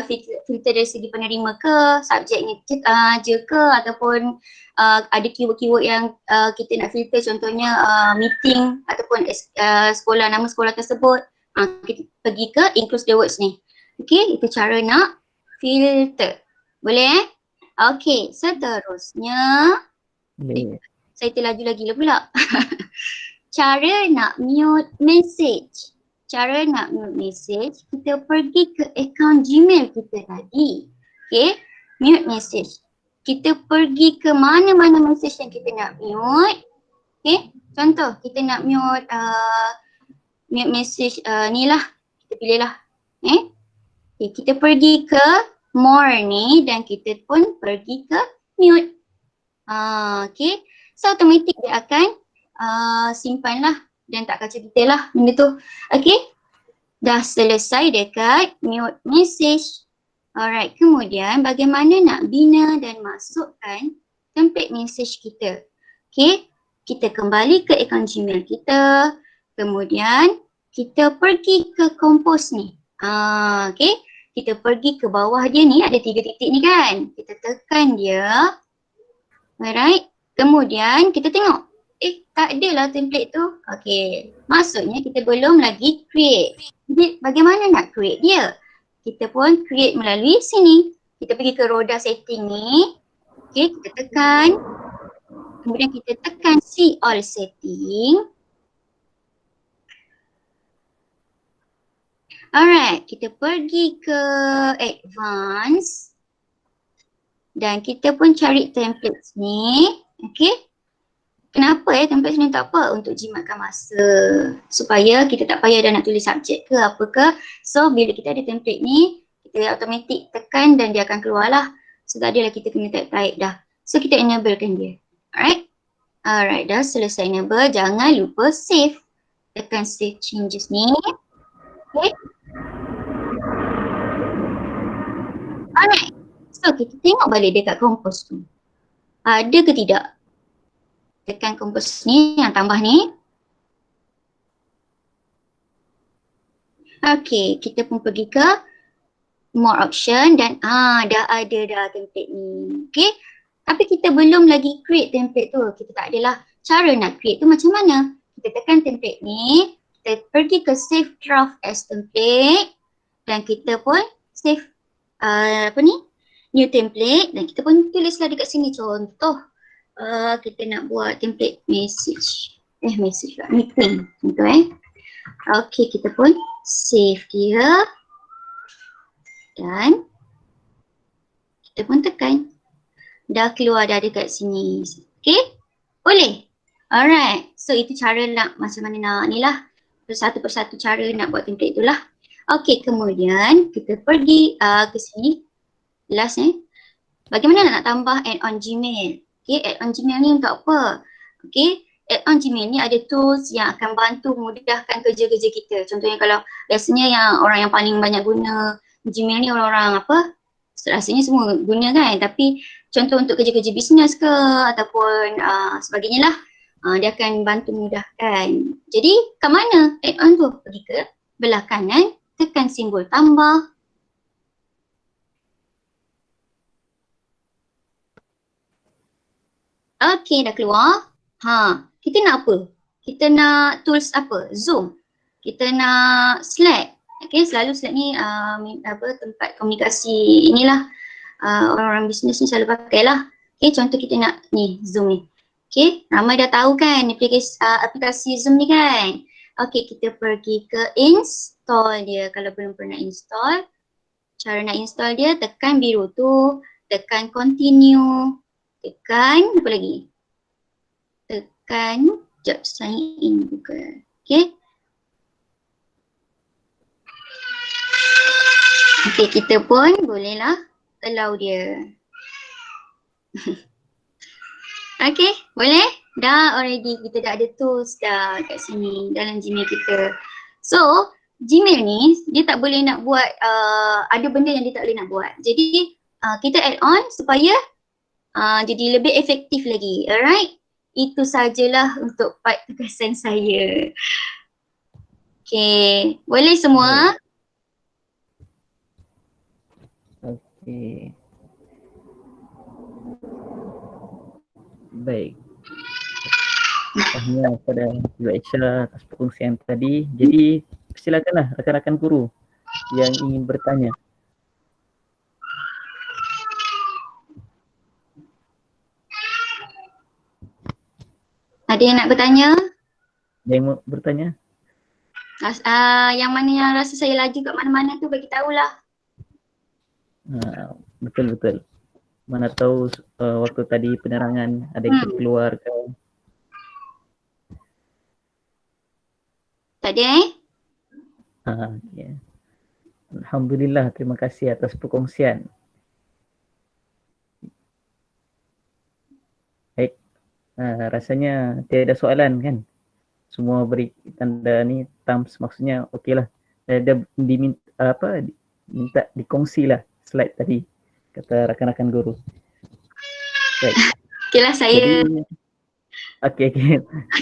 filter dari segi penerima ke, subjeknya je ke ataupun ada keyword-keyword yang kita nak filter, contohnya meeting ataupun sekolah, nama sekolah tersebut. Kita pergi ke include the words ni. Okay, itu cara nak filter. Boleh Okay, seterusnya saya terlaju lagi lah pula. Cara nak mute message. Cara nak mute message, kita pergi ke account Gmail kita tadi. Okay, mute message. Kita pergi ke mana-mana message yang kita nak mute. Okay, contoh kita nak mute mute message ni lah, kita pilih lah. Okay, kita pergi ke more ni dan kita pun pergi ke mute. Okay, so automatic dia akan simpan lah dan tak kacau kita lah benda tu. Okay, dah selesai dekat mute message. Alright, kemudian bagaimana nak bina dan masukkan template message kita. Okay, kita kembali ke akaun Gmail kita, kemudian kita pergi ke Compose ni. Okay, kita pergi ke bawah dia ni, ada 3 titik ni kan. Kita tekan dia. Alright, kemudian kita tengok. Tak adalah template tu. Okay, maksudnya kita belum lagi create. Jadi bagaimana nak create dia? Kita pun create melalui sini. Kita pergi ke roda setting ni. Okay, kita tekan. Kemudian kita tekan see all setting. Alright, kita pergi ke advance. Dan kita pun cari templates ni. Okay. Kenapa template ni tak apa? Untuk jimatkan masa. Supaya kita tak payah dah nak tulis subjek ke apa ke. So bila kita ada template ni, kita automatic tekan dan dia akan keluar lah. So tak adalah kita kena type dah. So kita enablekan dia. Alright, dah selesai enable. Jangan lupa save. Tekan save changes ni. Okay. Alright. So kita tengok balik dekat Compose tu. Ada ke tidak? Tekan Compose ni, yang tambah ni. Okay, kita pun pergi ke more option dan dah ada dah template ni. Okay, tapi kita belum lagi create template tu. Kita tak adalah cara nak create tu macam mana. Kita tekan template ni, kita pergi ke save draft as template dan kita pun save new template dan kita pun tulislah dekat sini contoh. Kita nak buat template message. Meeting. Contoh Okay, kita pun save dia. Dan kita pun tekan. Dah keluar dah dekat sini. Okay? Boleh? Alright. So itu cara nak macam mana nak ni lah. Satu persatu cara nak buat template tu lah. Okay, kemudian kita pergi ke sini. Last bagaimana nak tambah add-on Gmail? Okay, add-on Gmail ni untuk apa? Okay, add-on Gmail ni ada tools yang akan bantu memudahkan kerja-kerja kita. Contohnya kalau biasanya yang orang yang paling banyak guna Gmail ni orang-orang apa? Rasanya semua guna kan? Tapi contoh untuk kerja-kerja bisnes ke ataupun sebagainya lah. Dia akan bantu memudahkan. Jadi kat mana add-on tu? Pergi ke belah kanan, tekan simbol tambah. Okay, dah keluar. Kita nak apa? Kita nak tools apa? Zoom. Kita nak Slack. Okay, selalu Slack ni tempat komunikasi inilah. Orang-orang bisnes ni selalu pakai lah. Okay, contoh kita nak ni, Zoom ni. Okay, ramai dah tahu kan aplikasi Zoom ni kan. Okay, kita pergi ke install dia. Kalau belum pernah install, cara nak install dia, tekan biru tu, tekan continue. Tekan apa lagi? Tekan jap sign in juga. Okay. Okay, kita pun bolehlah allow dia. Okay, boleh? Dah already kita dah ada tools dah kat sini dalam Gmail kita. So, Gmail ni dia tak boleh nak buat ada benda yang dia tak boleh nak buat. Jadi kita add on supaya jadi lebih efektif lagi. Alright? Itu sajalah untuk part tugasan saya. Okay. Boleh semua? Okay. Baik. Tahniah kepada Ibu Aisyah atas perkongsian tadi. Jadi silakanlah rakan-rakan guru yang ingin bertanya. Ada yang nak bertanya? Ada yang mau bertanya? Yang mana yang rasa saya laju kat mana-mana tu bagi tahulah. Betul-betul. Mana tahu waktu tadi penerangan ada yang keluar ke. Tak ada Ya. Alhamdulillah, terima kasih atas perkongsian. Baik, rasanya tiada soalan kan? Semua beri tanda ni thumbs, maksudnya okey lah. Dia minta dikongsi lah slide tadi kata rakan-rakan guru. Baik. Okeylah saya. Jadi okey.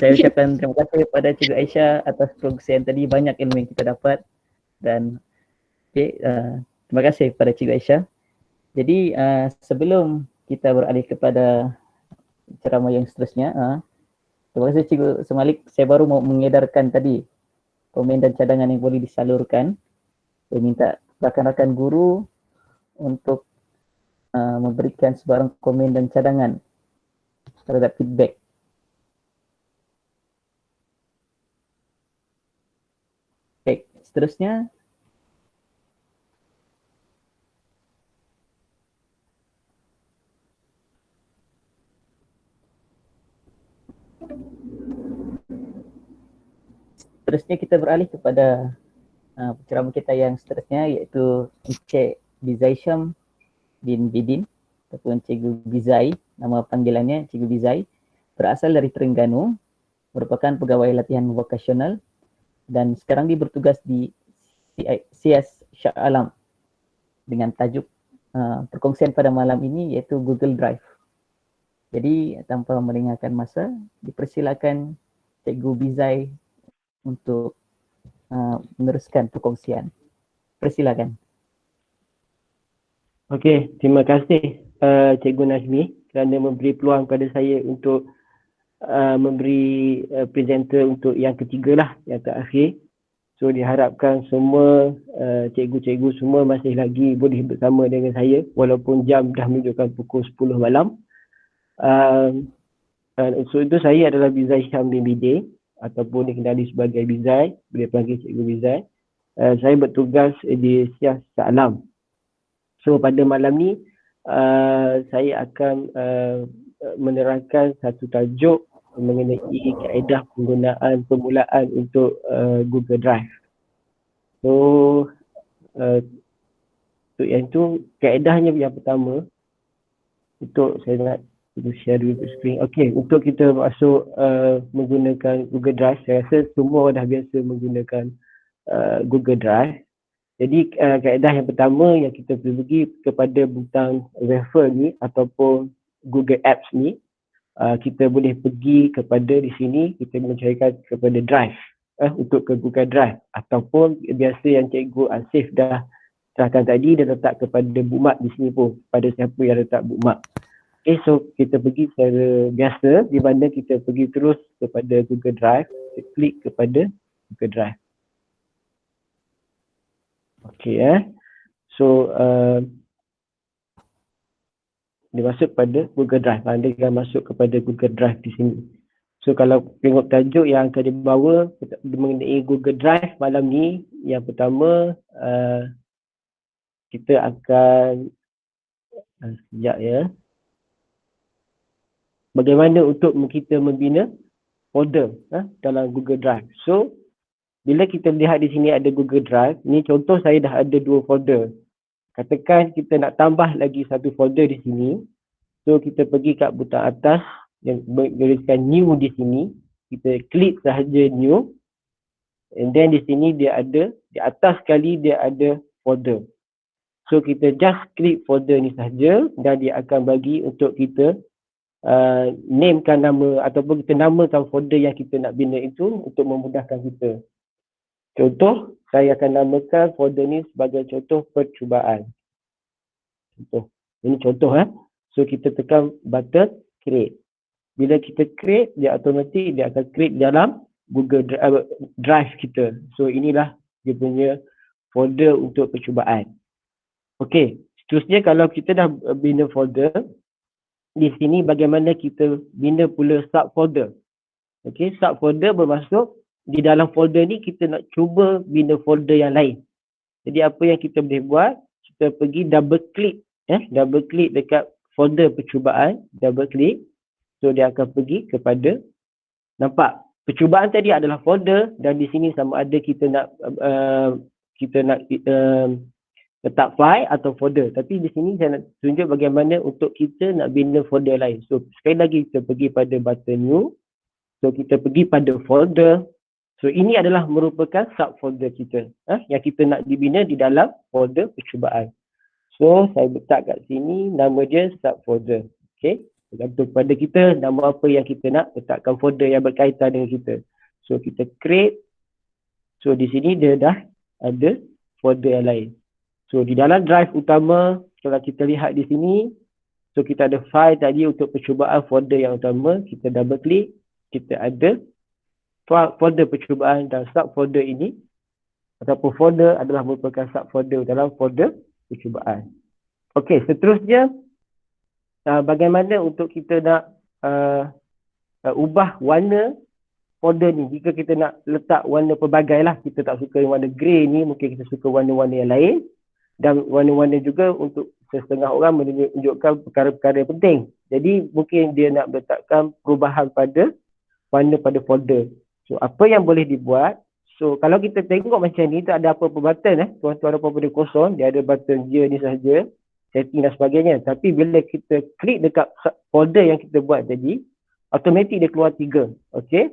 Saya ucapkan terima kasih kepada Cikgu Aisyah atas perkongsian tadi, banyak ilmu yang kita dapat dan terima kasih kepada Cikgu Aisyah. Jadi sebelum kita beralih kepada ceramah yang seterusnya, terima kasih Cikgu Semalik. Saya baru mau mengedarkan tadi komen dan cadangan yang boleh disalurkan. Saya minta rakan-rakan guru untuk memberikan sebarang komen dan cadangan terhadap feedback. Baik, seterusnya kita beralih kepada penceramah kita yang seterusnya, iaitu Encik Bizai bin Bidin ataupun Cikgu Bizai, nama panggilannya Cikgu Bizai, berasal dari Terengganu, merupakan pegawai latihan vokasional dan sekarang dia bertugas di CS Shah Alam dengan tajuk perkongsian pada malam ini iaitu Google Drive. Jadi tanpa melengahkan masa, dipersilakan Cikgu Bizai untuk meneruskan perkongsian. Persilakan. Okey, terima kasih Cikgu Nazmi kerana memberi peluang pada saya untuk memberi presenter untuk yang ketiga lah, yang terakhir. So diharapkan semua cikgu-cikgu semua masih lagi boleh bersama dengan saya walaupun jam dah menunjukkan pukul 10 malam. So itu saya adalah Bizai Syam bin Bidin ataupun dikenali sebagai Bizai, boleh panggil Cikgu Bizai. Saya bertugas di CS Shah Alam. So pada malam ni saya akan menerangkan satu tajuk mengenai kaedah penggunaan permulaan untuk Google Drive. So untuk yang itu, kaedahnya yang pertama, untuk saya nak share dulu screen. Okey, untuk kita masuk menggunakan Google Drive, saya rasa semua dah biasa menggunakan Google Drive. Jadi kaedah yang pertama yang kita perlu pergi kepada butang refer ni ataupun Google Apps ni, kita boleh pergi kepada di sini, kita mencarikan kepada Drive untuk ke Google Drive ataupun biasa yang Cikgu Asif dah terangkan tadi, dia letak kepada bookmark di sini pun, pada siapa yang letak bookmark. Okay, so kita pergi secara biasa di mana kita pergi terus kepada Google Drive, kita klik kepada Google Drive. Okay, so dia masuk pada Google Drive. Anda akan masuk kepada Google Drive di sini. So kalau tengok tajuk yang akan dibawa mengenai Google Drive malam ni, yang pertama kita akan sekejap ya. Bagaimana untuk kita membina folder dalam Google Drive. So bila kita lihat di sini ada Google Drive, ni contoh saya dah ada 2 folder. Katakan kita nak tambah lagi satu folder di sini. So kita pergi kat butang atas yang bertuliskan new di sini. Kita klik sahaja new. And then di sini dia ada, di atas sekali dia ada folder. So kita just klik folder ni sahaja dan dia akan bagi untuk kita namekan nama ataupun kita namakan folder yang kita nak bina itu untuk memudahkan kita. Contoh, saya akan namakan folder ni sebagai contoh percubaan. Contoh. Ini contoh So kita tekan button create. Bila kita create, dia automatik dia akan create dalam Google Drive kita. So inilah dia punya folder untuk percubaan. Okey, seterusnya kalau kita dah bina folder, di sini bagaimana kita bina pula subfolder. Okey, subfolder bermaksud di dalam folder ni kita nak cuba bina folder yang lain. Jadi apa yang kita boleh buat, kita pergi double click dekat folder percubaan, double click. So dia akan pergi kepada, nampak percubaan tadi adalah folder, dan di sini sama ada kita nak letak file atau folder. Tapi di sini saya nak tunjuk bagaimana untuk kita nak bina folder lain. So sekali lagi kita pergi pada button new. So kita pergi pada folder. So ini adalah merupakan subfolder kita yang kita nak dibina di dalam folder percubaan. So saya letak kat sini nama dia subfolder. Okay, tergantung pada kita nama apa yang kita nak letakkan folder yang berkaitan dengan kita. So kita create. So di sini dia dah ada folder yang lain. So di dalam drive utama, kalau kita lihat di sini, so kita ada file tadi untuk percubaan folder yang utama, kita double klik, kita ada folder percubaan, dan subfolder ini ataupun folder adalah merupakan subfolder dalam folder percubaan. Okey, seterusnya bagaimana untuk kita nak ubah warna folder ni. Jika kita nak letak warna pelbagai lah, kita tak suka warna grey ni, mungkin kita suka warna-warna yang lain. Dan warna-warna juga untuk setengah orang menunjukkan perkara-perkara yang penting. Jadi mungkin dia nak letakkan perubahan pada warna pada folder. So apa yang boleh dibuat? So kalau kita tengok macam ni, tak ada apa-apa button tuan-tuan, ada apa-apa dia kosong, dia ada button je ni sahaja, setting dan sebagainya. Tapi bila kita klik dekat folder yang kita buat tadi, automatik dia keluar 3. Okey,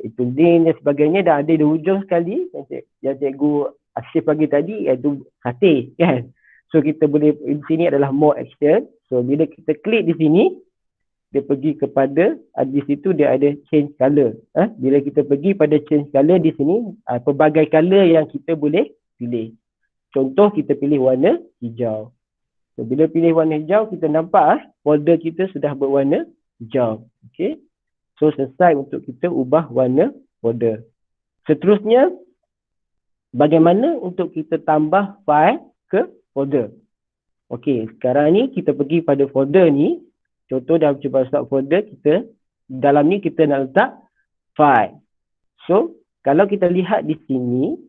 itu link dan sebagainya, dan ada di hujung sekali yang cikgu asyik bagi tadi, iaitu katil kan. So kita boleh, di sini adalah more action. So bila kita klik di sini, dia pergi kepada, di situ dia ada change color. Bila kita pergi pada change color di sini, pelbagai color yang kita boleh pilih. Contoh kita pilih warna hijau. So bila pilih warna hijau, kita nampak folder kita sudah berwarna hijau. Okay. So selesai untuk kita ubah warna folder. Seterusnya, bagaimana untuk kita tambah file ke folder? Okey, sekarang ni kita pergi pada folder ni. Contoh dalam percubaan subfolder kita, dalam ni kita nak letak file. So, kalau kita lihat di sini,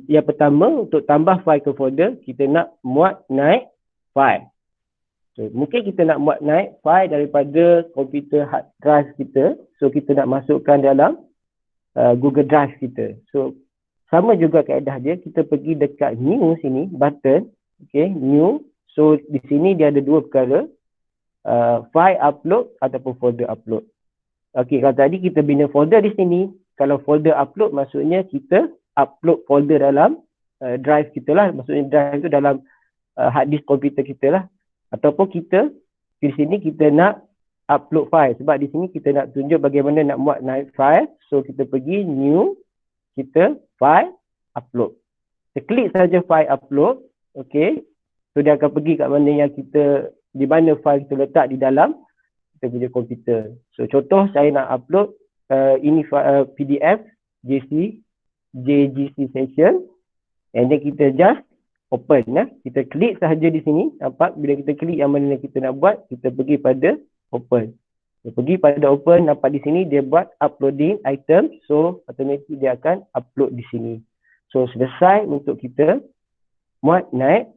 yang pertama untuk tambah file ke folder, kita nak muat naik file. So, mungkin kita nak muat naik file daripada komputer hard drive kita. So, kita nak masukkan dalam Google Drive kita. So, sama juga kaedah dia, kita pergi dekat new sini, button, okay, new. So, di sini dia ada dua perkara, file upload ataupun folder upload. Okay, kalau tadi kita bina folder di sini, kalau folder upload maksudnya kita upload folder dalam drive kita lah, maksudnya drive itu dalam hard disk komputer kita lah. Ataupun kita di sini kita nak upload file, sebab di sini kita nak tunjuk bagaimana nak muat naik file. So kita pergi new, kita file upload, kita klik saja file upload. Okay, so dia akan pergi kat mana yang kita, di mana file kita letak di dalam kita punya komputer. So contoh saya nak upload ini PDF JGC session, and then kita just open kita klik sahaja di sini. Nampak bila kita klik yang mana yang kita nak buat, kita pergi pada open. Kita pergi pada open, nampak di sini dia buat uploading item. So automatic dia akan upload di sini. So selesai untuk kita muat naik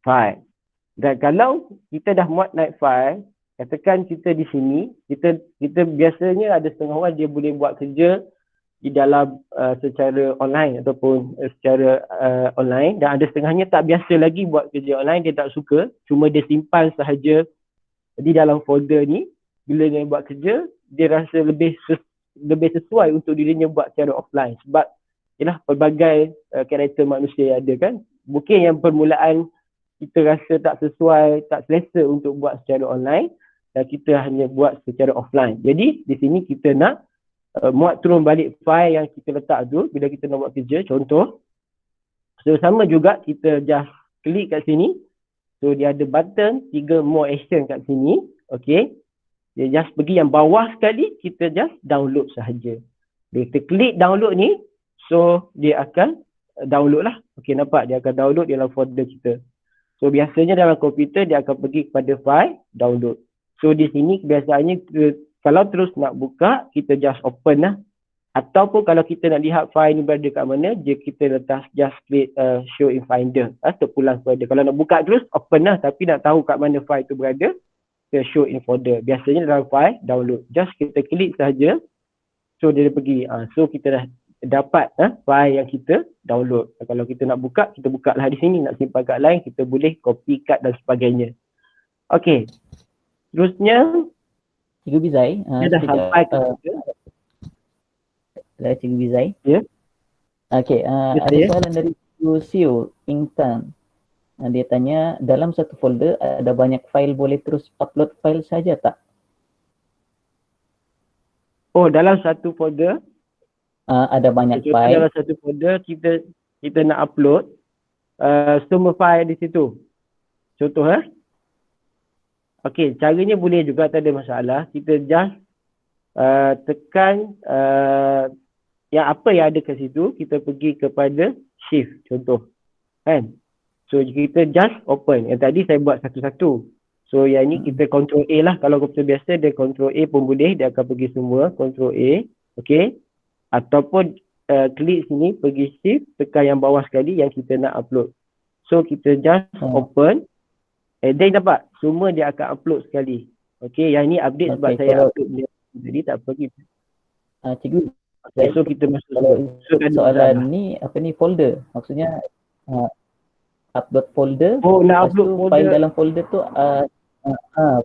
file. Dan kalau kita dah muat naik file, katakan kita di sini, kita biasanya ada setengah orang dia boleh buat kerja di dalam secara online ataupun secara online, dan ada setengahnya tak biasa lagi buat kerja online, dia tak suka, cuma dia simpan sahaja di dalam folder ni. Bila dia buat kerja, dia rasa lebih sesuai untuk dirinya buat secara offline, sebab ialah pelbagai karakter manusia yang ada kan. Mungkin yang permulaan kita rasa tak sesuai, tak selesa untuk buat secara online, dan kita hanya buat secara offline. Jadi di sini kita nak muat turun balik file yang kita letak tu bila kita nak buat kerja. Contoh, so sama juga kita just klik kat sini. So dia ada button 3 more action kat sini. Okay, dia just pergi yang bawah sekali, kita just download sahaja. Bila kita klik download ni, so dia akan download lah. Okay, nampak dia akan download dalam folder kita. So biasanya dalam komputer dia akan pergi kepada file download. So di sini biasanya kalau terus nak buka, kita just open lah. Ataupun kalau kita nak lihat file ni berada kat mana, kita letak just klik show in finder, terpulang kepada. Kalau nak buka terus open lah, tapi nak tahu kat mana file tu berada, kita show in folder. Biasanya dalam file download, just kita klik sahaja. So dia pergi. So kita dah dapat file yang kita download. Kalau kita nak buka, kita buka lah di sini. Nak simpan kat lain, kita boleh copy cut dan sebagainya. Okey. Terusnya, Cikgu Bizai, dia dah sampai ke kita. Cikgu Bizai. Ya. Okey, Ya, ada saya. soalan dari Cikgu Siu, Intan. Dia tanya, dalam satu folder ada banyak file, boleh terus upload file saja tak? Oh, dalam satu folder, Ada banyak contoh file. dalam satu folder kita nak upload semua file di situ. Contoh okey, caranya boleh juga, tak ada masalah. Kita just tekan yang apa yang ada kat situ, kita pergi kepada shift contoh. Kan? So kita just open. Yang tadi saya buat satu-satu. So yang ni kita control A lah. Kalau komputer biasa dia control A pun boleh, dia akan pergi semua control A. Okey. Ataupun klik sini, pergi shift, tekan yang bawah sekali yang kita nak upload. So kita just open. Then dapat semua dia akan upload sekali. Okey, yang ni update sebab saya kalau upload dia. Jadi tak pergi. Cikgu, Okay, so kita masuk. kalau So, kan soalan ni apa ni folder? Maksudnya upload folder. Oh, nak Lepas upload tu folder. file dalam folder tu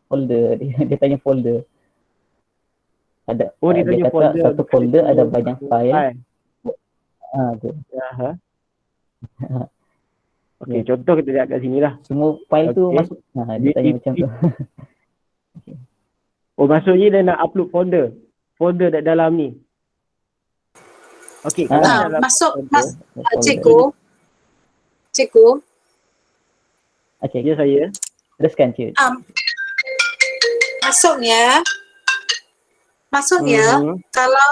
folder. Dia tanya folder. Ada dia dia tanya kata folder, satu bukan folder dia ada tanya banyak file. Tu. Ya, Okey, contoh kita lihat kat sini lah. Semua file tu Okey. masuk. Dia tanya macam tu. Oh, maksudnya dia nak upload folder kat dalam ni. Okey, kalau dalam Masuk, Folder. Cikgu, Okey, ya saya. teruskan Cik. maksudnya kalau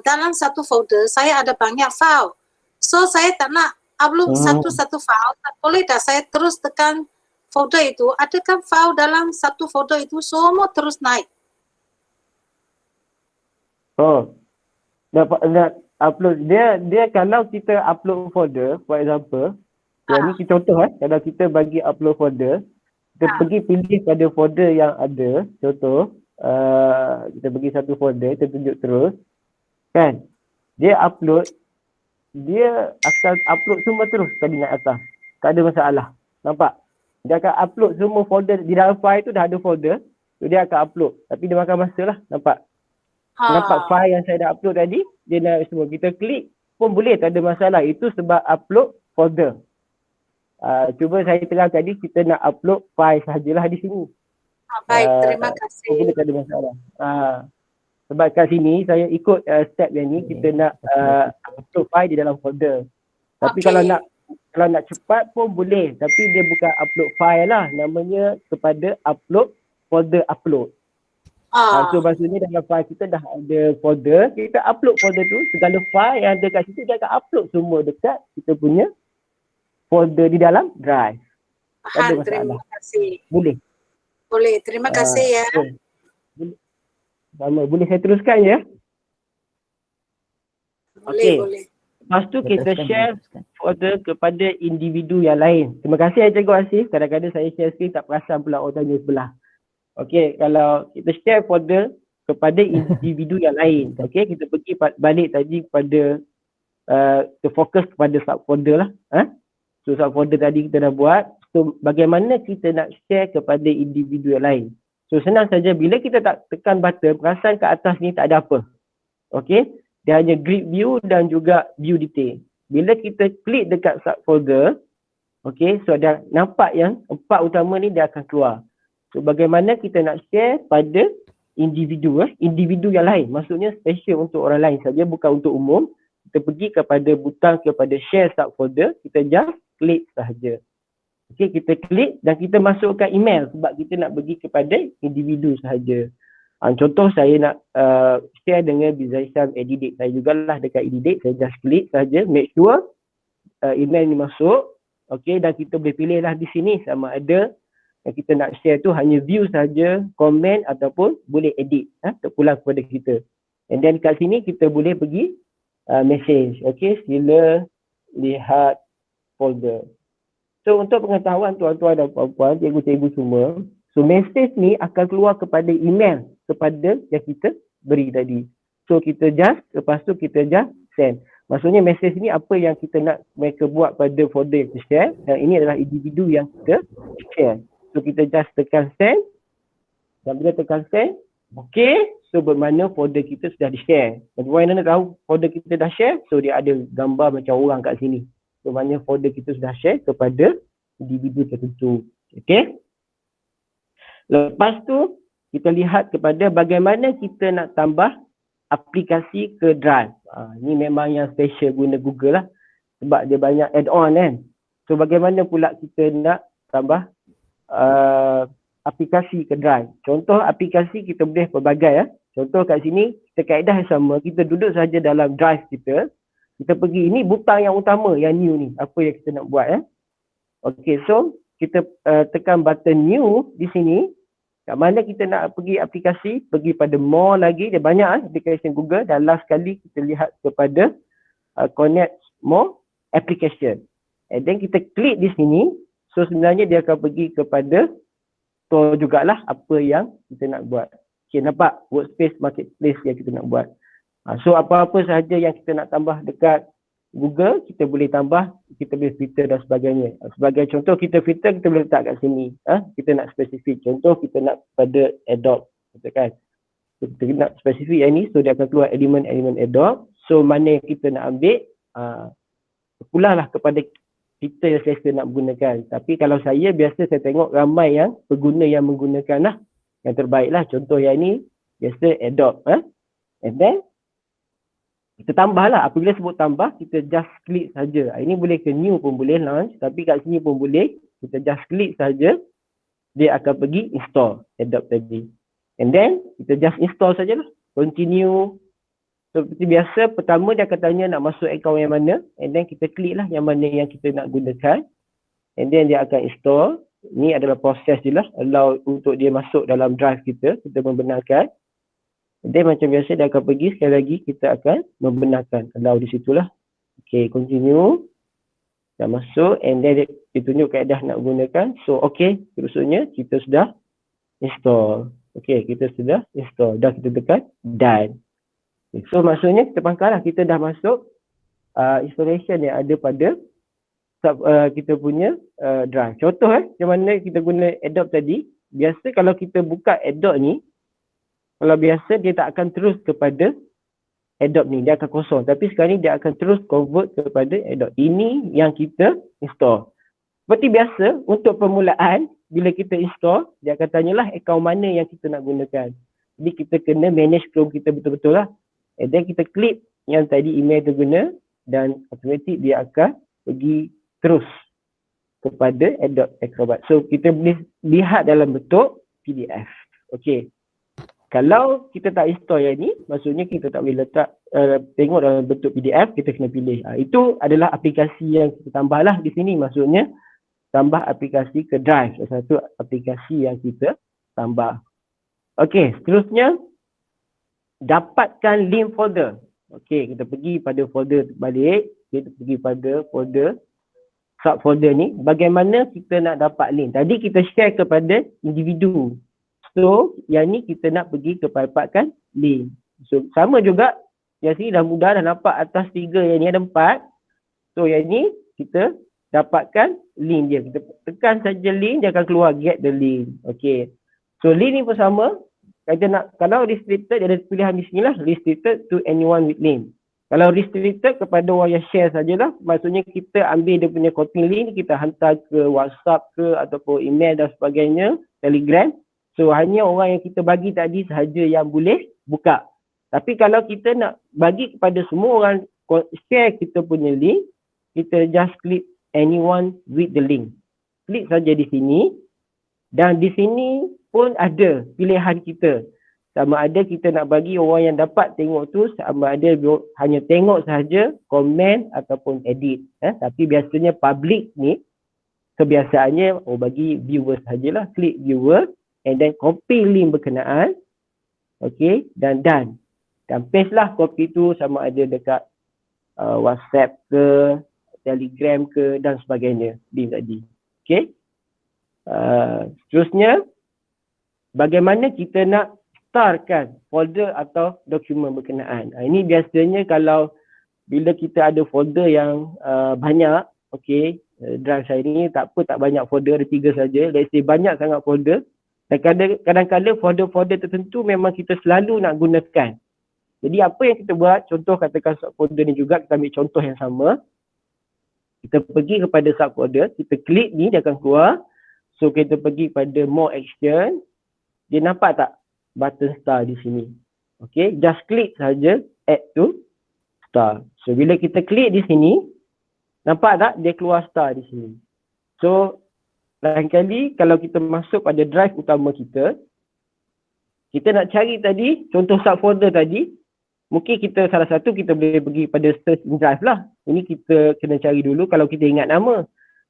dalam satu folder saya ada banyak file. So saya tak nak upload satu-satu file. Boleh tak saya terus tekan folder itu? Adakah file dalam satu folder itu semua terus naik? Oh. Nak upload dia kalau kita upload folder, for example, yang ni kita contoh kalau kita bagi upload folder, kita pergi pilih pada folder yang ada, contoh kita bagi satu folder, kita tunjuk terus kan, dia upload, dia akan upload semua terus sekali naik atas, tak ada masalah, nampak? Dia akan upload semua folder, di dalam file tu dah ada folder, so dia akan upload, tapi dia makan masa lah, nampak? Nampak file yang saya dah upload tadi, dia naik semua, kita klik pun boleh, tak ada masalah, itu sebab upload folder. Cuba saya terang tadi, kita nak upload file sahajalah di sini. Baik, terima kasih. Boleh, tak ada masalah. Sebab kat sini saya ikut step yang ni, kita nak upload file di dalam folder. Tapi kalau nak cepat pun boleh, tapi dia bukan upload file lah, namanya kepada upload folder upload. So maksudnya dalam file kita dah ada folder, kita upload folder tu, segala file yang ada kat situ dia akan upload semua dekat kita punya folder di dalam drive. Tak ada masalah. Terima kasih. Boleh. Boleh, terima kasih ya. Boleh. Sama, boleh saya teruskan ya? Boleh, Okey. boleh. Lepas tu kita Teruskan, share teruskan. folder kepada individu yang lain. Terima kasih Cikgu Asif. Kadang-kadang saya share screen tak perasan pula orang tanya sebelah. Okey, kalau kita share folder kepada individu yang lain. Okey, kita pergi balik tadi kepada kita fokus kepada subfolder lah. So subfolder tadi kita dah buat. So bagaimana kita nak share kepada individu yang lain? So senang saja, bila kita tak tekan button, perasan kat atas ni tak ada apa. Okey, dia hanya grid view dan juga view detail. Bila kita klik dekat subfolder, okey, so dah nampak yang 4 utama ni dia akan keluar. So bagaimana kita nak share pada individu yang lain. Maksudnya special untuk orang lain saja, bukan untuk umum. Kita pergi kepada butang kepada share subfolder, kita just klik sahaja. Okey, kita klik dan kita masukkan email sebab kita nak bagi kepada individu sahaja. Contoh saya nak share dengan Bizaisam Edidate. Saya jugalah dekat Edidate, saya just klik sahaja, make sure email ni masuk. Okey, dan kita boleh pilih lah di sini sama ada yang kita nak share tu hanya view saja, komen ataupun boleh edit terpulang kepada kita. And then kat sini kita boleh pergi message. Okey, sila lihat folder. So untuk pengetahuan tuan-tuan dan puan-puan, cikgu-cikgu semua, so message ni akan keluar kepada email kepada yang kita beri tadi. So kita just, lepas tu kita just send. Maksudnya message ni apa yang kita nak mereka buat pada folder yang kita share, dan ini adalah individu yang kita share. So kita just tekan send, dan bila tekan send, okay, so bermakna folder kita sudah di-share. Bagaimana nak tahu folder kita dah share? So dia ada gambar macam orang kat sini. So maknanya folder kita sudah share kepada individu tertentu. Okay. Lepas tu, kita lihat kepada bagaimana kita nak tambah aplikasi ke Drive. Ini memang yang special guna Google lah. Sebab dia banyak add-on kan. So bagaimana pula kita nak tambah aplikasi ke Drive. Contoh aplikasi kita boleh pelbagai ya. Contoh kat sini, kita kaedah yang sama. Kita duduk saja dalam Drive kita. Kita pergi, ini butang yang utama, yang new ni. Apa yang kita nak buat ya. Okay, so kita tekan button new di sini. Kat mana kita nak pergi aplikasi, pergi pada more lagi, dia banyak aplikasi Google, dan last sekali kita lihat kepada connect more application. And then kita klik di sini, so sebenarnya dia akan pergi kepada store jugalah apa yang kita nak buat. Okay, nampak workspace marketplace yang kita nak buat. So apa-apa sahaja yang kita nak tambah dekat Google, kita boleh tambah, kita boleh filter dan sebagainya. Sebagai contoh, kita filter, kita boleh letak kat sini. Kita nak spesifik. Contoh, kita nak pada Adobe. Kan? So, kita nak spesifik yang ni, so dia akan keluar elemen-elemen Adobe. So, mana yang kita nak ambil, pulanglah kepada kita yang selesa nak gunakan. Tapi kalau saya, biasa saya tengok ramai yang pengguna yang menggunakan lah. Yang terbaik lah. Contoh yang ni, biasa Adobe. And then, kita tambah lah. Apabila sebut tambah, kita just klik saja. Ini boleh ke new pun boleh launch. Tapi kat sini pun boleh. Kita just klik saja. Dia akan pergi install Adobe tadi. And then, kita just install sajalah. Continue. So, seperti biasa, pertama dia akan tanya nak masuk akaun yang mana. And then, kita klik lah yang mana yang kita nak gunakan. And then, dia akan install. Ini adalah proses je lah. Allow untuk dia masuk dalam drive kita. Kita membenarkan. Dan macam biasa dia akan pergi, sekali lagi kita akan membenarkan. Allow di situlah. Okay, continue. Dah masuk and then dia tunjuk kaedah nak gunakan. So okay, terusnya kita sudah install. Okay, kita sudah install. Dah kita tekan done. Okay, so maksudnya kita pangkallah, kita dah masuk installation yang ada pada kita punya drive. Contoh macam mana kita guna Adobe tadi. Biasa kalau kita buka Adobe ni, kalau biasa dia tak akan terus kepada Adobe ni, dia akan kosong. Tapi sekarang ni dia akan terus convert kepada Adobe. Ini yang kita install. Seperti biasa, untuk permulaan, bila kita install, dia akan tanyalah akaun mana yang kita nak gunakan. Jadi kita kena manage Chrome kita betul-betul lah. And then kita klik yang tadi email tu guna, dan automatik dia akan pergi terus kepada Adobe Acrobat. So kita boleh lihat dalam bentuk PDF. Okay. Kalau kita tak install yang ni, maksudnya kita tak boleh letak, tengok dalam bentuk PDF, kita kena pilih. Itu adalah aplikasi yang kita tambahlah di sini. Maksudnya, tambah aplikasi ke Drive. Satu aplikasi yang kita tambah. Okey, seterusnya, dapatkan link folder. Okey, kita pergi pada folder balik. Kita pergi pada folder, subfolder ni. Bagaimana kita nak dapat link? Tadi kita share kepada individu. So, yang ni kita nak pergi dapatkan link. So, sama juga. Yang sini dah mudah, dah nampak atas 3, yang ni ada 4. So, yang ni kita dapatkan link dia. Kita tekan saja link, dia akan keluar get the link. Okay. So, link ni pun sama. Kita nak, kalau restricted, dia ada pilihan di sini lah. Restricted to anyone with link. Kalau restricted kepada orang yang share sajalah. Maksudnya kita ambil dia punya copy link, kita hantar ke WhatsApp ke ataupun email dan sebagainya, Telegram. So hanya orang yang kita bagi tadi sahaja yang boleh buka. Tapi kalau kita nak bagi kepada semua orang share kita punya link, kita just klik anyone with the link. Klik saja di sini. Dan di sini pun ada pilihan kita. Sama ada kita nak bagi orang yang dapat tengok tu, sama ada hanya tengok sahaja, komen ataupun edit. Tapi biasanya public ni, kebiasaannya bagi viewer sahajalah. Klik viewer. And then copy link berkenaan. Okay. Dan done. Dan paste lah copy tu sama ada dekat WhatsApp ke, Telegram ke dan sebagainya. Link tadi. Okay. Seterusnya, bagaimana kita nak starkan folder atau dokumen berkenaan. Ini biasanya kalau bila kita ada folder yang banyak, okey, drive saya ni tak banyak folder, ada 3 saja. Let's say banyak sangat folder. Dan kadang-kadang folder-folder tertentu memang kita selalu nak gunakan. Jadi apa yang kita buat, contoh katakan subfolder ni juga, kita ambil contoh yang sama. Kita pergi kepada subfolder, kita klik ni dia akan keluar. So kita pergi pada more action. Dia nampak tak button star di sini? Okay, just klik saja add to star. So bila kita klik di sini, nampak tak dia keluar star di sini. So lain kali kalau kita masuk pada drive utama kita nak cari tadi, contoh subfolder tadi, mungkin kita salah satu kita boleh pergi pada search in drive lah. Ini kita kena cari dulu kalau kita ingat nama.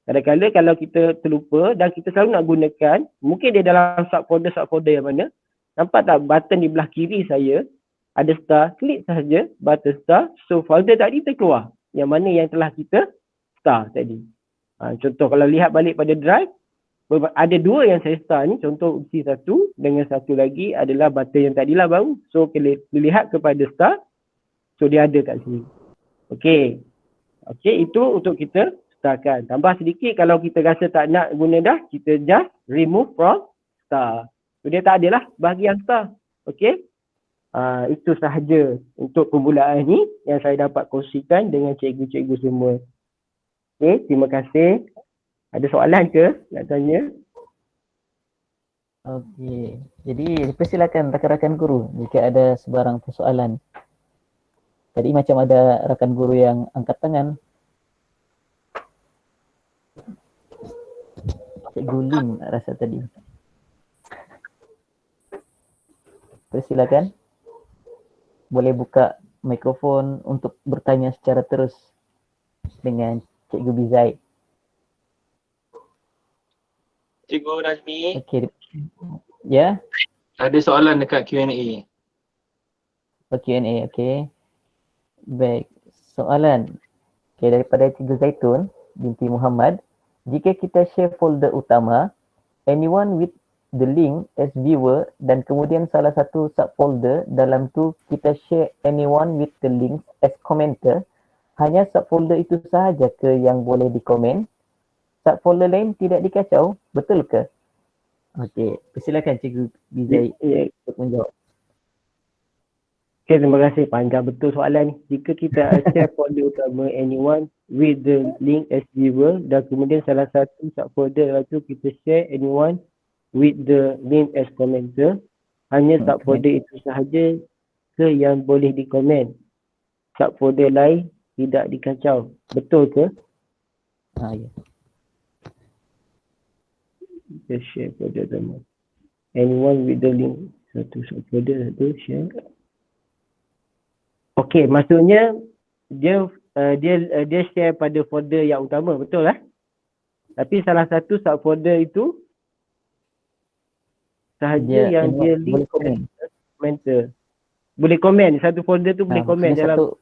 Kadang-kadang kalau kita terlupa dan kita selalu nak gunakan, mungkin dia dalam subfolder yang mana. Nampak tak button di belah kiri saya, ada star, klik sahaja button star. So folder tadi terkeluar. Yang mana yang telah kita star tadi. Contoh kalau lihat balik pada drive, ada 2 yang saya star ni, contoh opsi 1 dengan satu lagi adalah button yang tadilah baru. So kita lihat kepada star, so dia ada kat sini. Okey, itu untuk kita starkan. Tambah sedikit kalau kita rasa tak nak guna dah, kita just remove from star. So dia tak adalah bahagian star. Okey, itu sahaja untuk permulaan ni yang saya dapat kongsikan dengan cikgu-cikgu semua. Okey, terima kasih. Ada soalan ke nak tanya? Okey, jadi persilakan rakan-rakan guru jika ada sebarang persoalan. Tadi macam ada rakan guru yang angkat tangan. Cikgu Lim rasa tadi. Persilakan. Boleh buka mikrofon untuk bertanya secara terus dengan Cikgu Bizaid. Cikgu Nazmi, Okey. Ya. ada soalan dekat Q&A. Q&A, okey. Baik. Soalan. Okey, daripada Cikgu Zaitun binti Muhammad. Jika kita share folder utama, anyone with the link as viewer dan kemudian salah satu subfolder dalam tu kita share anyone with the link as commenter, hanya subfolder itu sahaja ke yang boleh dikomen? Subfolder lain tidak dikacau, betul ke? Okey, persilakan Cikgu Bizaid untuk menjawab. Okay, terima kasih. Panjang betul soalan ni. Jika kita share folder utama anyone with the link as viewer dan kemudian salah satu subfolder itu kita share anyone with the link as commenter, hanya subfolder itu sahaja ke yang boleh dikomen? Subfolder lain tidak dikacau, betul ke? Ya. Kita share folder utama. Anyone with the link, satu subfolder satu share. Okey, maksudnya dia share pada folder yang utama, betul lah? Tapi salah satu subfolder itu sahaja yang dia link commenter. Boleh komen, satu folder tu boleh komen dalam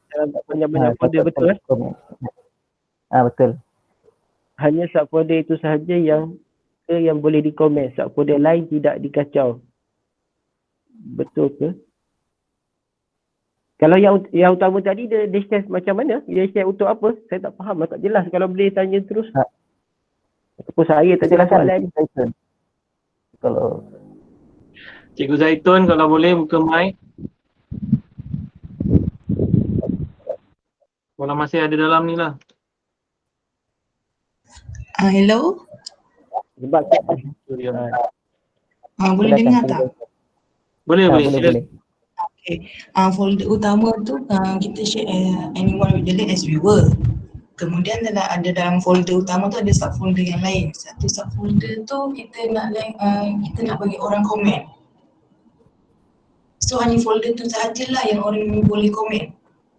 banyak-banyak folder, betul lah? Betul. Hanya subfolder itu sahaja yang boleh dikomen, subfolder lain tidak dikacau. Betul ke? Kalau yang utama tadi dia share macam mana? Dia share untuk apa? Saya tak faham, tak jelas. Kalau boleh tanya terus. Ataupun saya tak jelas soalan. Kalau Cikgu Zaitun kalau boleh buka mic. Kalau masih ada dalam ni lah. Hello? Sebab boleh dengar tak? Boleh. Okay. Folder utama tu kita share anyone with the link as viewer. Kemudian dalam folder utama tu ada subfolder yang lain. Satu subfolder tu kita nak bagi orang komen. So hanya folder tu sahajalah yang orang boleh komen.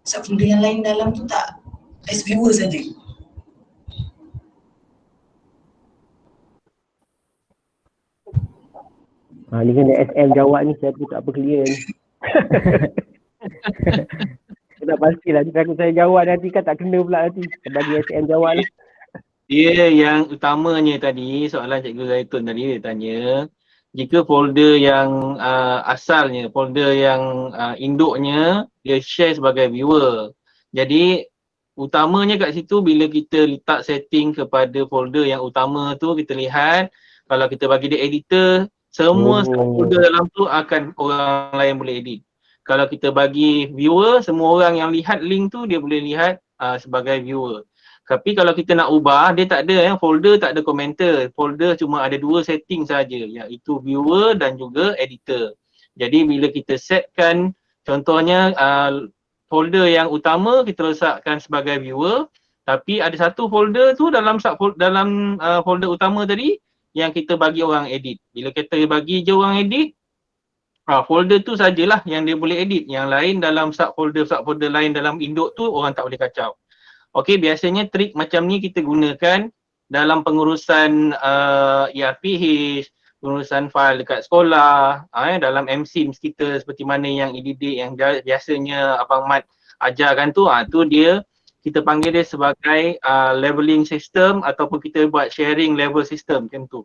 Subfolder yang lain dalam tu tak, as viewer saja. Ni kena SM jawab ni, saya pun tak apa clear ni. Saya tak pastilah, takut saya jawab nanti kan tak kena pula nanti. Bagi SM jawab lah. Dia yang utamanya tadi, soalan Cikgu Zaitun tadi dia tanya, jika folder yang asalnya, folder yang induknya dia share sebagai viewer. Jadi utamanya kat situ bila kita letak setting kepada folder yang utama tu, kita lihat kalau kita bagi dia editor, semua folder dalam tu akan orang lain boleh edit. Kalau kita bagi viewer, semua orang yang lihat link tu dia boleh lihat sebagai viewer. Tapi kalau kita nak ubah, dia tak ada folder, tak ada komentar. Folder cuma ada dua setting saja, iaitu viewer dan juga editor. Jadi bila kita setkan, contohnya folder yang utama kita letakkan sebagai viewer, tapi ada satu folder tu dalam folder utama tadi yang kita bagi orang edit. Bila kita bagi je orang edit, folder tu sajalah yang dia boleh edit. Yang lain dalam subfolder lain dalam induk tu orang tak boleh kacau. Okey, biasanya trik macam ni kita gunakan dalam pengurusan ERPH, pengurusan fail dekat sekolah, dalam MSIMS kita seperti mana yang dididik yang biasanya Abang Mat ajarkan tu, tu dia kita panggil dia sebagai leveling system ataupun kita buat sharing level system macam tu.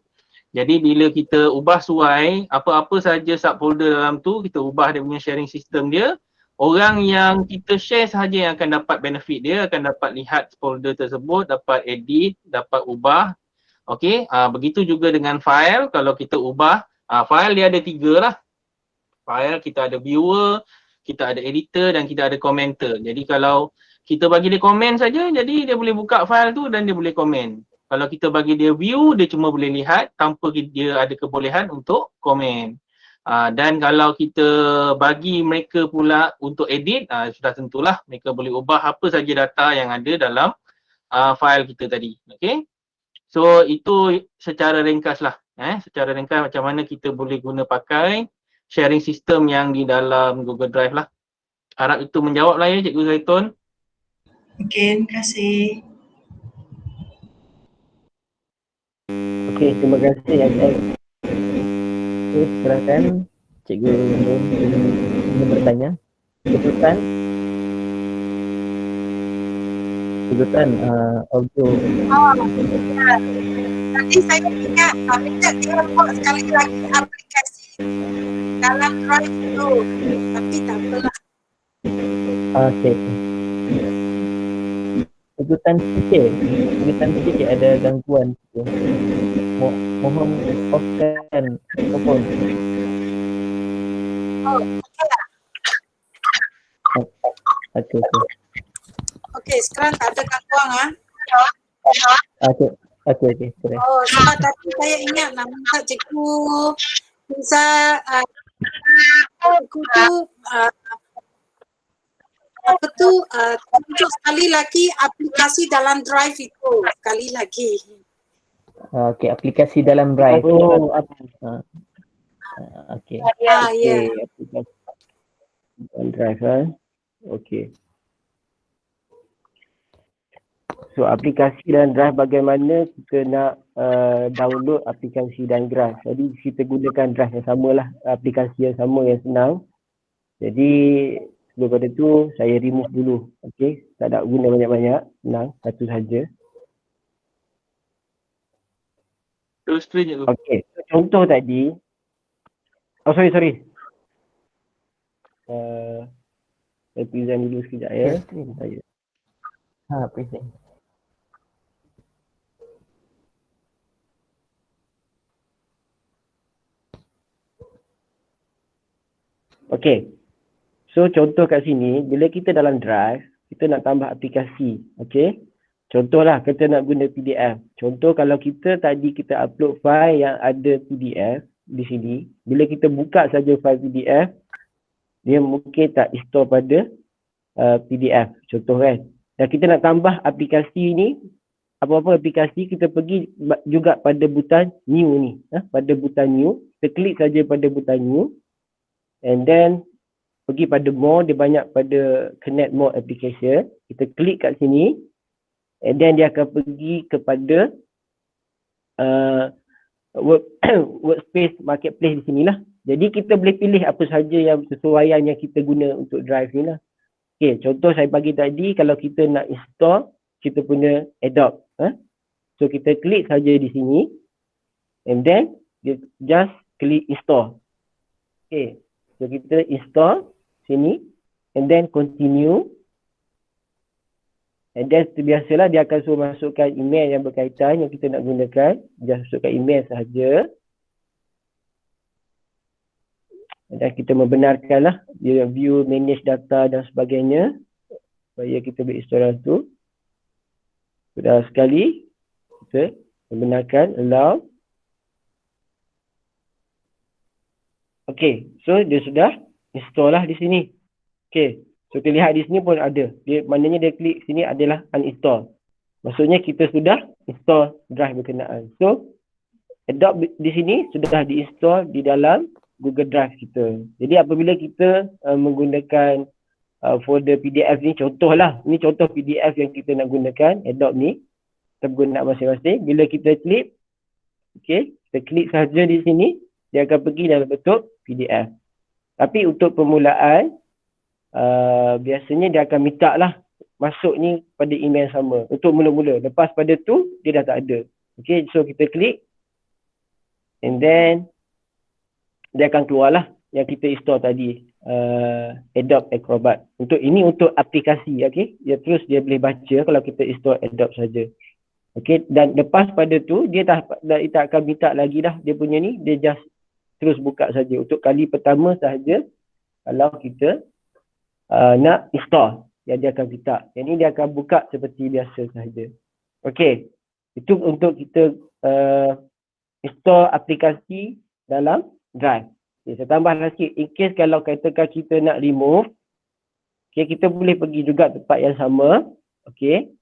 Jadi bila kita ubah suai apa-apa saja subfolder dalam tu, kita ubah dia punya sharing system dia, orang yang kita share sahaja yang akan dapat benefit dia, akan dapat lihat folder tersebut, dapat edit, dapat ubah. Okey, begitu juga dengan file. Kalau kita ubah, file dia ada 3 lah. File kita ada viewer, kita ada editor dan kita ada commenter. Jadi kalau kita bagi dia komen saja, jadi dia boleh buka file tu dan dia boleh komen. Kalau kita bagi dia view, dia cuma boleh lihat tanpa dia ada kebolehan untuk komen. Dan kalau kita bagi mereka pula untuk edit, sudah tentulah mereka boleh ubah apa saja data yang ada dalam file kita tadi. Okay. So itu secara ringkas lah. Secara ringkas macam mana kita boleh guna pakai sharing system yang di dalam Google Drive lah. Harap itu menjawab lah ya Cikgu Zaitun. Okey, terima kasih. Okey, terima kasih Azhar. Okay, silakan Cikgu ingin bertanya. Cikgu Tan. Cikgu Tan, audio. Tadi saya ingat, minta dia buat sekali lagi aplikasi dalam Drive tu. Tapi tak apalah. Okay. Cikgu Tan sikit ada gangguan. Mohon offkan mikrofon. Oh, okey lah. Okey. Okey, sekarang tak ada gangguan Okey. Keren. Oh, sebab tadi saya ingat nak minta cikgu Fiza cikgu tu tunjuk sekali lagi aplikasi dalam Drive itu sekali lagi. Okey, aplikasi dalam Drive. Oh, Okey. Ya. Aplikasi dalam Drive Okey. So aplikasi dalam Drive, bagaimana kita nak download aplikasi dalam Drive. Jadi kita gunakan Drive yang sama lah, aplikasi yang sama yang senang. Jadi sebelum pada tu saya remove dulu. Okey, tak nak guna banyak-banyak, senang, satu saja. Terus screen je tu. Okey, contoh tadi. Oh sorry. Saya present dulu sekejap ya. Saya. Present. Okey. So contoh kat sini, bila kita dalam Drive, kita nak tambah aplikasi. Okey. Contohlah kita nak guna PDF. Contoh kalau kita tadi kita upload file yang ada PDF di sini, bila kita buka saja file PDF, dia mungkin tak install pada PDF. Contoh kan. Dan kita nak tambah aplikasi ni, apa-apa aplikasi, kita pergi juga pada butang new ni. Pada butang new, kita klik saja pada butang new. And then pergi pada more, dia banyak pada connect more application. Kita klik kat sini. And then dia akan pergi kepada workspace marketplace di sinilah. Jadi kita boleh pilih apa saja yang sesuaian yang kita guna untuk Drive ni lah. Okay, contoh saya bagi tadi, kalau kita nak install kita punya Adobe. So kita klik saja di sini. And then just klik install. Okay, so kita install sini and then continue. And then biasalah dia akan suruh masukkan email yang berkaitan yang kita nak gunakan. Just masukkan email sahaja. Dan kita membenarkanlah dia view, manage data dan sebagainya supaya kita berinstall tu. Sudah sekali kita membenarkan allow. Okay, so dia sudah install lah di sini. Okay, so kita lihat di sini pun ada. Dia maknanya dia klik sini adalah uninstall. Maksudnya kita sudah install drive berkenaan. So Adobe di sini sudah diinstall di dalam Google Drive kita. Jadi apabila kita menggunakan folder PDF ni, contohlah, ini contoh PDF yang kita nak gunakan, Adobe ni, kita guna masing-masing. Bila kita klik, okay, kita klik saja di sini, dia akan pergi dalam bentuk PDF. Tapi untuk permulaan, biasanya dia akan minta lah masuk ni pada email sama untuk mula-mula. Lepas pada tu, dia dah tak ada. Okay, so kita klik and then dia akan keluar lah yang kita install tadi, Adobe Acrobat. Ini untuk aplikasi, okay. Dia boleh baca kalau kita install Adobe saja. Okay, dan lepas pada tu dia tak akan minta lagi dah dia punya ni, dia just terus buka saja untuk kali pertama sahaja kalau kita nak install yang dia akan minta. Yang ni dia akan buka seperti biasa sahaja. Okay, itu untuk kita install aplikasi dalam Drive. Okay, saya tambahkan sikit, in case kalau katakan kita nak remove, okay, kita boleh pergi juga tempat yang sama. Okay,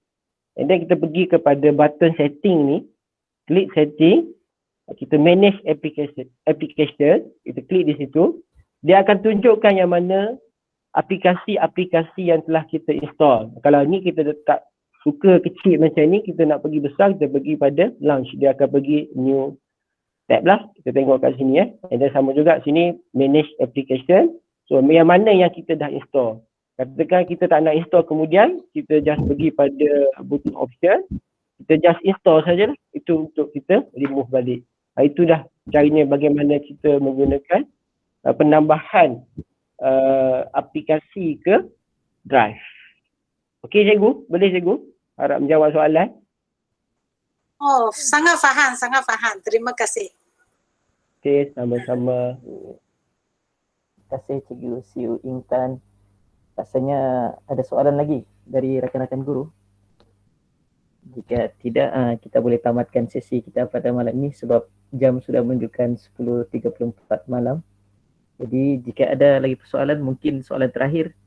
and then kita pergi kepada button setting ni, klik setting, kita manage application, kita klik di situ, dia akan tunjukkan yang mana aplikasi-aplikasi yang telah kita install. Kalau ni kita dekat suka kecil macam ni, kita nak pergi besar, kita pergi pada launch, dia akan pergi new tab lah. Kita tengok kat sini and then sama juga sini manage application. So yang mana yang kita dah install. Katakan kita tak nak install kemudian, kita just pergi pada button option, kita just install saja lah. Itu untuk kita remove balik. Itu dah caranya bagaimana kita menggunakan penambahan aplikasi ke Drive. Okey cikgu, boleh cikgu? Harap menjawab soalan. Oh, sangat faham. Terima kasih. Okey, sama-sama. Terima kasih Cikgu Siu Intan. Rasanya ada soalan lagi dari rakan-rakan guru. Jika tidak, kita boleh tamatkan sesi kita pada malam ini sebab jam sudah menunjukkan 10.34 malam. Jadi jika ada lagi persoalan, mungkin soalan terakhir